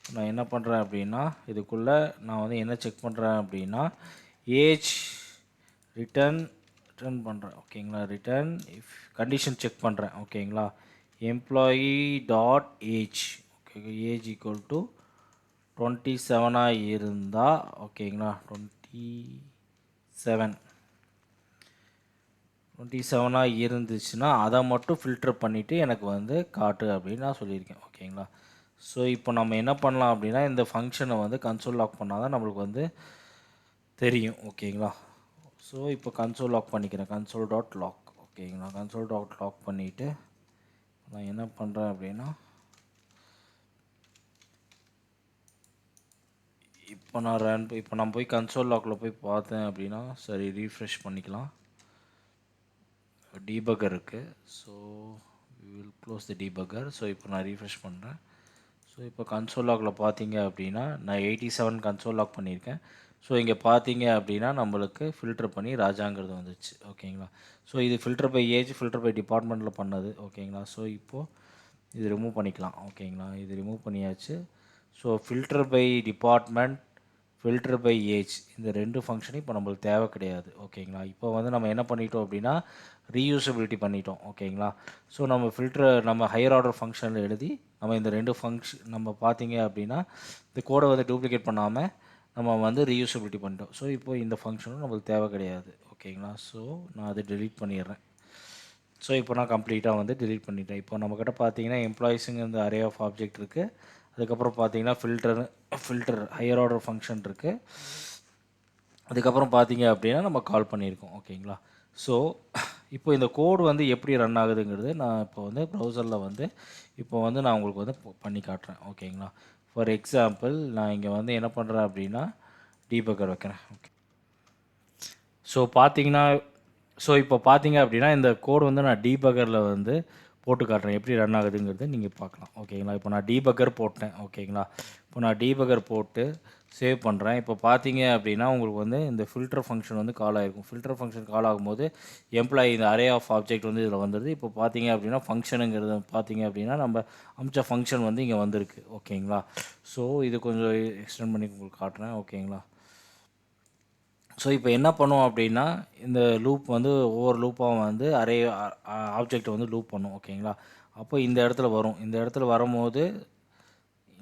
நான் என்ன பண்ணுறேன் அப்படின்னா இதுக்குள்ளே நான் வந்து என்ன செக் பண்ணுறேன் அப்படின்னா ஏஜ் ரிட்டர்ன் பண்ணுறேன் ஓகேங்களா. ரிட்டர்ன் இஃப் கண்டிஷன் செக் பண்ணுறேன் ஓகேங்களா. Employee dot age okay age equal to 27 இருந்தால் ஓகேங்களா. 27 இருந்துச்சுன்னா அதை மட்டும் ஃபில்டர் பண்ணிவிட்டு எனக்கு வந்து காட்டு அப்படின்னு நான் சொல்லியிருக்கேன் ஓகேங்களா. ஸோ இப்போ நம்ம என்ன பண்ணலாம் அப்படின்னா இந்த ஃபங்க்ஷனை வந்து கன்சோல் லாக் பண்ணால் தான் நம்மளுக்கு வந்து தெரியும் ஓகேங்களா. ஸோ இப்போ கன்சோல் லாக் பண்ணிக்கிறேன். கன்சோல் டாட் லாக் ஓகேங்களா. கன்சோல் டாட் லாக் பண்ணிவிட்டு நான் என்ன பண்ணுறேன் அப்படின்னா இப்போ நான் போய் கன்சோல் லாக்கில் போய் பார்த்தேன் அப்படின்னா சரி ரீஃப்ரெஷ் பண்ணிக்கலாம். டீபக்கர் இருக்குது. So we will close the debugger. So இப்போ நான் ரீஃப்ரெஷ் பண்ணுறேன். ஸோ இப்போ கன்சோல் லாக்கில் பார்த்தீங்க அப்படின்னா நான் 87 கன்சோல் லாக் பண்ணியிருக்கேன். ஸோ இங்கே பார்த்தீங்க அப்படின்னா நம்மளுக்கு ஃபில்டர் பண்ணி ராஜாங்கிறது வந்துச்சு ஓகேங்களா. ஸோ இது filter by age filter by டிபார்ட்மெண்ட்டில் பண்ணது ஓகேங்களா. ஸோ இப்போது இது ரிமூவ் பண்ணிக்கலாம் ஓகேங்களா. இது ரிமூவ் பண்ணியாச்சு. So filter by department filter by age இந்த ரெண்டு ஃபங்க்ஷனும் இப்போ நம்மளுக்கு தேவை கிடையாது ஓகேங்களா. இப்போ வந்து நம்ம என்ன பண்ணிட்டோம் அப்படின்னா ரீயூசபிலிட்டி பண்ணிட்டோம் ஓகேங்களா. ஸோ நம்ம ஹையர் ஆர்டர் ஃபங்க்ஷனில் எழுதி நம்ம இந்த ரெண்டு ஃபங்க்ஷன் நம்ம பார்த்தீங்க அப்படின்னா இந்த கோடை வந்து டூப்ளிகேட் பண்ணாமல் நம்ம வந்து ரீயூசபிலிட்டி பண்ணிட்டோம். ஸோ இப்போ இந்த ஃபங்க்ஷனும் நம்மளுக்கு தேவை கிடையாது ஓகேங்களா. ஸோ நான் அதை டெலீட் பண்ணிடுறேன். ஸோ இப்போ நான் கம்ப்ளீட்டாக வந்து டெலீட் பண்ணிட்டேன். இப்போ நம்மக்கிட்ட பார்த்தீங்கன்னா எம்ப்ளாயீஸுங்க இந்த அரே ஆஃப் ஆப்ஜெக்ட் இருக்குது. அதுக்கப்புறம் பார்த்தீங்கன்னா ஃபில்டர் ஹையர் ஆர்டர் ஃபங்க்ஷன் இருக்குது. அதுக்கப்புறம் பார்த்தீங்க அப்படின்னா நம்ம கால் பண்ணியிருக்கோம் ஓகேங்களா. ஸோ இப்போ இந்த கோடு வந்து எப்படி ரன் ஆகுதுங்கிறது நான் இப்போ வந்து ப்ரௌசரில் வந்து இப்போ வந்து நான் உங்களுக்கு வந்து பண்ணி காட்டுறேன் ஓகேங்களா. ஃபார் எக்ஸாம்பிள் நான் இங்கே வந்து என்ன பண்ணுறேன் அப்படின்னா டீபக்கர் வைக்கிறேன் ஓகே. ஸோ இப்போ பார்த்தீங்க அப்படின்னா இந்த கோடு வந்து நான் டீபக்கரில் வந்து போட்டு காட்டுறேன் எப்படி ரன் ஆகுதுங்கிறது நீங்கள் பார்க்கலாம் ஓகேங்களா. இப்போ நான் டீபக்கர் போட்டேன் ஓகேங்களா. இப்போ நான் டீபக்கர் போட்டு சேவ் பண்ணுறேன். இப்போ பார்த்தீங்க அப்படின்னா உங்களுக்கு வந்து இந்த ஃபில்டர் ஃபங்க்ஷன் வந்து கால் ஆகிருக்கும். ஃபில்டர் ஃபங்க்ஷன் கால் ஆகும்போது எம்ப்ளாயி இந்த அரே ஆஃப் ஆப்ஜெக்ட் வந்து இதில் வந்துடுது. இப்போ பார்த்தீங்க அப்படின்னா ஃபங்க்ஷனுங்கிறது பார்த்தீங்க அப்படின்னா நம்ம அமிச்ச ஃபங்க்ஷன் வந்து இங்கே வந்திருக்கு ஓகேங்களா. ஸோ இது கொஞ்சம் எக்ஸ்டெண்ட் பண்ணி உங்களுக்கு காட்டுறேன் ஓகேங்களா. ஸோ இப்போ என்ன பண்ணுவோம் அப்படின்னா இந்த லூப் வந்து ஒவ்வொரு லூப்பாக வந்து அரே ஆப்ஜெக்டை வந்து லூப் பண்ணும் ஓகேங்களா. அப்போ இந்த இடத்துல வரும். இந்த இடத்துல வரும்போது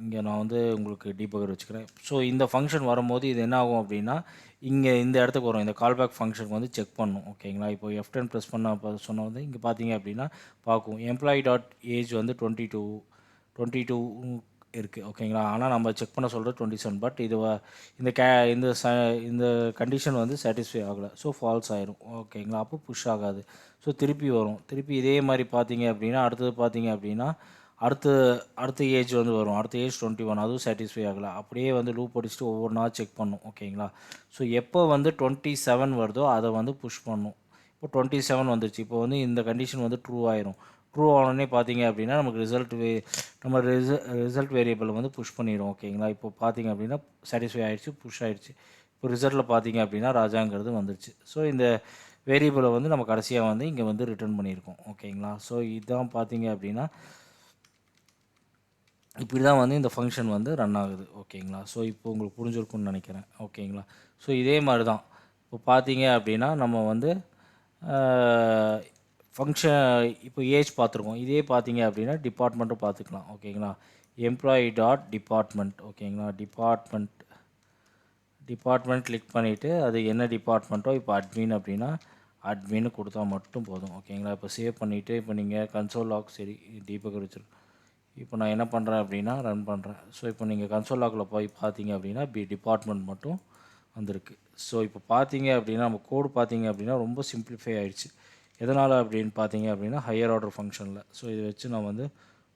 இங்கே நான் வந்து உங்களுக்கு டீபக்கர் வச்சுக்கிறேன். ஸோ இந்த ஃபங்க்ஷன் வரும்போது இது என்ன ஆகும் அப்படின்னா இங்கே இந்த இடத்துக்கு வரும். இந்த கால்பேக் ஃபங்க்ஷனுக்கு வந்து செக் பண்ணும் ஓகேங்களா. இப்போ F10 ப்ரெஸ் பண்ண சொன்ன வந்து இங்கே பார்த்தீங்க அப்படின்னா பார்க்கும் எம்ப்ளாயி டாட் ஏஜ் வந்து 22 இருக்குது ஓகேங்களா. ஆனால் நம்ம செக் பண்ண சொல்கிறது 27. பட் இது இந்த கண்டிஷன் வந்து சாட்டிஸ்ஃபை ஆகலை. ஸோ ஃபால்ஸ் ஆயிரும் ஓகேங்களா. அப்போ புஷ் ஆகாது. ஸோ திருப்பி வரும். திருப்பி இதே மாதிரி பார்த்தீங்க அப்படின்னா அடுத்தது பார்த்தீங்க அப்படின்னா அடுத்த ஏஜ் வந்து வரும். அடுத்த ஏஜ் 21 அதுவும் சாட்டிஸ்ஃபை ஆகலை. அப்படியே வந்து லூப் அடிச்சுட்டு ஒவ்வொன்றா செக் பண்ணும் ஓகேங்களா. ஸோ எப்போ வந்து 27 வருதோ அதை வந்து புஷ் பண்ணும். இப்போ 27 வந்துருச்சு. இப்போ வந்து இந்த கண்டிஷன் வந்து ட்ரூ ஆயிரும். ட்ரூ ஆனோடனே பார்த்தீங்க அப்படின்னா நமக்கு ரிசல்ட் வேரியபிள் வந்து புஷ் பண்ணிடும் ஓகேங்களா. இப்போ பார்த்தீங்க அப்படின்னா சாட்டிஸ்ஃபை ஆகிடுச்சு, புஷ் ஆகிடுச்சு. இப்போ ரிசல்ட்டில் பார்த்தீங்க அப்படின்னா ராஜாங்கிறது வந்துருச்சு. ஸோ இந்த வேரியபிளை வந்து நம்ம கடைசியாக வந்து இங்கே வந்து ரிட்டர்ன் பண்ணியிருக்கோம் ஓகேங்களா. ஸோ இதுதான் பார்த்தீங்க அப்படின்னா இப்படி தான் வந்து இந்த ஃபங்க்ஷன் வந்து ரன் ஆகுது ஓகேங்களா. ஸோ இப்போ உங்களுக்கு புரிஞ்சிருக்கும்னு நினைக்கிறேன் ஓகேங்களா. ஸோ இதே மாதிரி தான் இப்போ பார்த்தீங்க அப்படின்னா நம்ம வந்து ஃபங்க்ஷன் இப்போ ஏஜ் பார்த்துருக்கோம். இதே பார்த்தீங்க அப்படின்னா டிபார்ட்மெண்ட்டும் பார்த்துக்கலாம் ஓகேங்களா. எம்ப்ளாயி டாட் டிபார்ட்மெண்ட் ஓகேங்களா. டிபார்ட்மெண்ட் கிளிக் பண்ணிவிட்டு அது என்ன டிபார்ட்மெண்ட்டோ இப்போ அட்மின் அப்படின்னா அட்மின்னு கொடுத்தா மட்டும் போதும் ஓகேங்களா. இப்போ சேவ் பண்ணிவிட்டு இப்போ நீங்கள் கன்சோல் லாக் சரி டீபக்கர் வச்சுருக்கோம். இப்போ நான் என்ன பண்ணுறேன் அப்படின்னா ரன் பண்ணுறேன். ஸோ இப்போ நீங்கள் கன்சோல் லாக்கில் போய் பார்த்தீங்க அப்படின்னா டிபார்ட்மெண்ட் மட்டும் வந்திருக்கு. ஸோ இப்போ பார்த்தீங்க அப்படின்னா நம்ம கோடு பார்த்தீங்க அப்படின்னா ரொம்ப சிம்பிளிஃபை ஆயிடுச்சு. எதனால் அப்படின்னு பார்த்தீங்க அப்படின்னா ஹையர் ஆர்டர் ஃபங்க்ஷனில். ஸோ இதை வச்சு நான் வந்து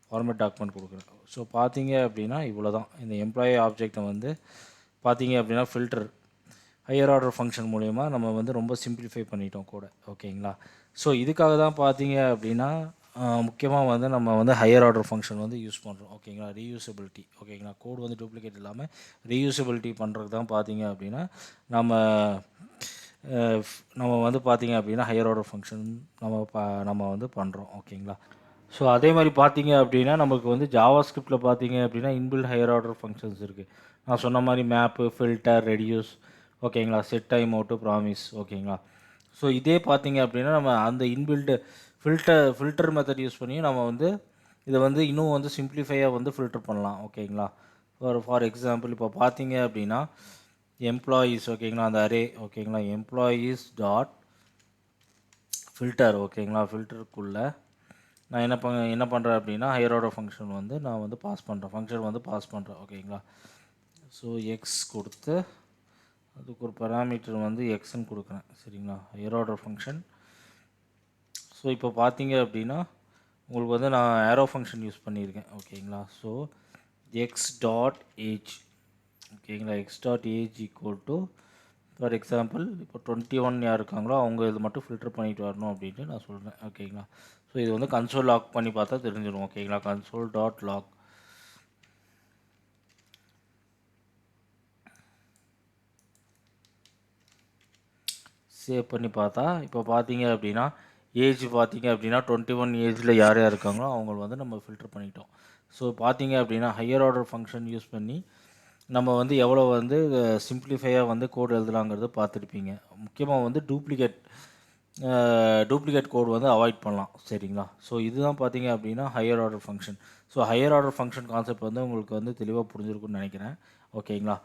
ஃபார்மேட் டாக்குமெண்ட் கொடுக்குறேன். ஸோ பார்த்தீங்க அப்படின்னா இவ்வளோ தான். இந்த எம்ப்ளாயி ஆப்ஜெக்டை வந்து பார்த்தீங்க அப்படின்னா ஃபில்டர் ஹையர் ஆர்டர் ஃபங்க்ஷன் மூலயமா நம்ம வந்து ரொம்ப சிம்பிளிஃபை பண்ணிட்டோம் கூட. ஓகேங்களா? ஸோ இதுக்காக தான் பார்த்தீங்க அப்படின்னா முக்கியமாக வந்து நம்ம வந்து ஹையர் ஆர்டர் ஃபங்க்ஷன் வந்து யூஸ் பண்ணுறோம். ஓகேங்களா? ரீயூசபிலிட்டி. ஓகேங்களா? கோடு வந்து டூப்ளிகேட் இல்லாமல் ரீயூசபிலிட்டி பண்ணுறதுக்கு தான் பார்த்தீங்க அப்படின்னா நம்ம நம்ம வந்து பார்த்தீங்க அப்படின்னா ஹையர் ஆர்டர் ஃபங்க்ஷன் நம்ம வந்து பண்ணுறோம். ஓகேங்களா? ஸோ அதே மாதிரி பார்த்தீங்க அப்படின்னா நமக்கு வந்து ஜாவா ஸ்கிரிப்டில் பார்த்தீங்க அப்படின்னா இன்பில்ட் ஹையர் ஆர்டர் ஃபங்க்ஷன்ஸ் இருக்குது. நான் சொன்ன மாதிரி மேப்பு, ஃபில்டர், ரெடியூஸ், ஓகேங்களா, செட் டைம் அவுட்டு, ப்ராமிஸ். ஓகேங்களா? ஸோ இதே பார்த்தீங்க அப்படின்னா நம்ம அந்த இன்பில்டு ஃபில்டர் மெத்தட் யூஸ் பண்ணி நம்ம வந்து இதை வந்து இன்னும் வந்து சிம்பிளிஃபையாக வந்து ஃபில்டர் பண்ணலாம். ஓகேங்களா? ஃபார் எக்ஸாம்பிள் இப்போ பார்த்தீங்க அப்படின்னா எம்ப்ளாயீஸ், ஓகேங்களா, அந்த அரே, ஓகேங்களா, எம்ப்ளாயீஸ் டாட் ஃபில்டர். ஓகேங்களா? ஃபில்டருக்குள்ளே நான் என்ன பண்ணுறேன் அப்படின்னா ஹையர் ஆர்டர் ஃபங்க்ஷன் வந்து நான் வந்து பாஸ் பண்ணுறேன். ஃபங்க்ஷன் வந்து பாஸ் பண்ணுறேன். ஓகேங்களா? ஸோ எக்ஸ் கொடுத்து அதுக்கு ஒரு பேராமீட்டர் வந்து எக்ஸ்ன்னு கொடுக்குறேன். சரிங்களா? Higher order function. ஸோ இப்போ பார்த்தீங்க அப்படின்னா உங்களுக்கு வந்து நான் ஏரோ ஃபங்க்ஷன் யூஸ் பண்ணியிருக்கேன். ஓகேங்களா? So X dot age. ஓகேங்களா? X dot age equal to for example இப்போ 21 யார் இருக்காங்களோ அவங்க இது மட்டும் ஃபில்டர் பண்ணிட்டு வரணும் அப்படின்ட்டு நான் சொல்கிறேன். ஓகேங்களா? ஸோ இது வந்து கன்சோல் லாக் பண்ணி பார்த்தா தெரிஞ்சிடும். ஓகேங்களா? Console dot log. சேவ் பண்ணி பார்த்தா இப்போ பார்த்தீங்க அப்படின்னா ஏஜ் பார்த்தீங்க அப்படின்னா 21 ஏஜில் யார் யார் இருக்காங்களோ அவங்க வந்து நம்ம ஃபில்டர் பண்ணிட்டோம். ஸோ பார்த்தீங்க அப்படின்னா ஹையர் ஆர்டர் ஃபங்க்ஷன் யூஸ் பண்ணி நம்ம வந்து எவ்வளோ வந்து சிம்பிளிஃபையாக வந்து கோடு எழுதலாங்கிறத பார்த்துருப்பீங்க. முக்கியமாக வந்து டூப்ளிகேட் கோடு வந்து அவாய்ட் பண்ணலாம். சரிங்களா? ஸோ இதுதான் பார்த்தீங்க அப்படின்னா higher order function. So higher order function concept வந்து உங்களுக்கு வந்து தெளிவாக புரிஞ்சிருக்குன்னு நினைக்கிறேன். ஓகேங்களா?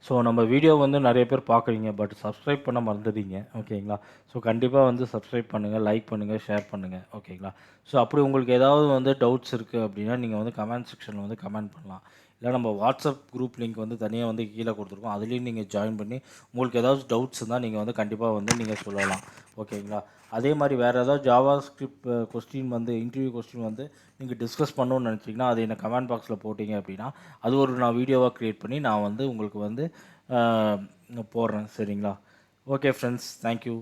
ஸோ நம்ம வீடியோ வந்து நிறைய பேர் பார்க்குறீங்க, பட் சப்ஸ்கிரைப் பண்ண மறந்துடுறீங்க. ஓகேங்களா? ஸோ கண்டிப்பாக வந்து சப்ஸ்கிரைப் பண்ணுங்கள், லைக் பண்ணுங்கள், ஷேர் பண்ணுங்கள். ஓகேங்களா? ஸோ அப்படி உங்களுக்கு ஏதாவது வந்து டவுட்ஸ் இருக்குது அப்படின்னா நீங்கள் வந்து கமெண்ட் செக்ஷனில் வந்து கமெண்ட் பண்ணலாம். இல்லை நம்ம வாட்ஸ்அப் குரூப் லிங்க் வந்து தனியாக வந்து கீழே கொடுத்துருக்கோம், அதுலேயும் நீங்கள் ஜாயின் பண்ணி உங்களுக்கு ஏதாவது டவுட்ஸ் இருந்தால் நீங்கள் வந்து கண்டிப்பாக வந்து நீங்கள் சொல்லலாம். ஓகேங்களா? அதே மாதிரி வேறு ஏதாவது ஜாவா ஸ்கிரிப்ட் கொஸ்டின் வந்து இன்டர்வியூ கொஸ்டின் வந்து நீங்கள் டிஸ்கஸ் பண்ணணும்னு நினச்சிங்கன்னா அதை என்ன கமெண்ட் பாக்ஸில் போட்டிங்க அப்படின்னா அது ஒரு நான் வீடியோவாக க்ரியேட் பண்ணி நான் வந்து உங்களுக்கு வந்து போடுறேன். சரிங்களா? Okay friends, thank you.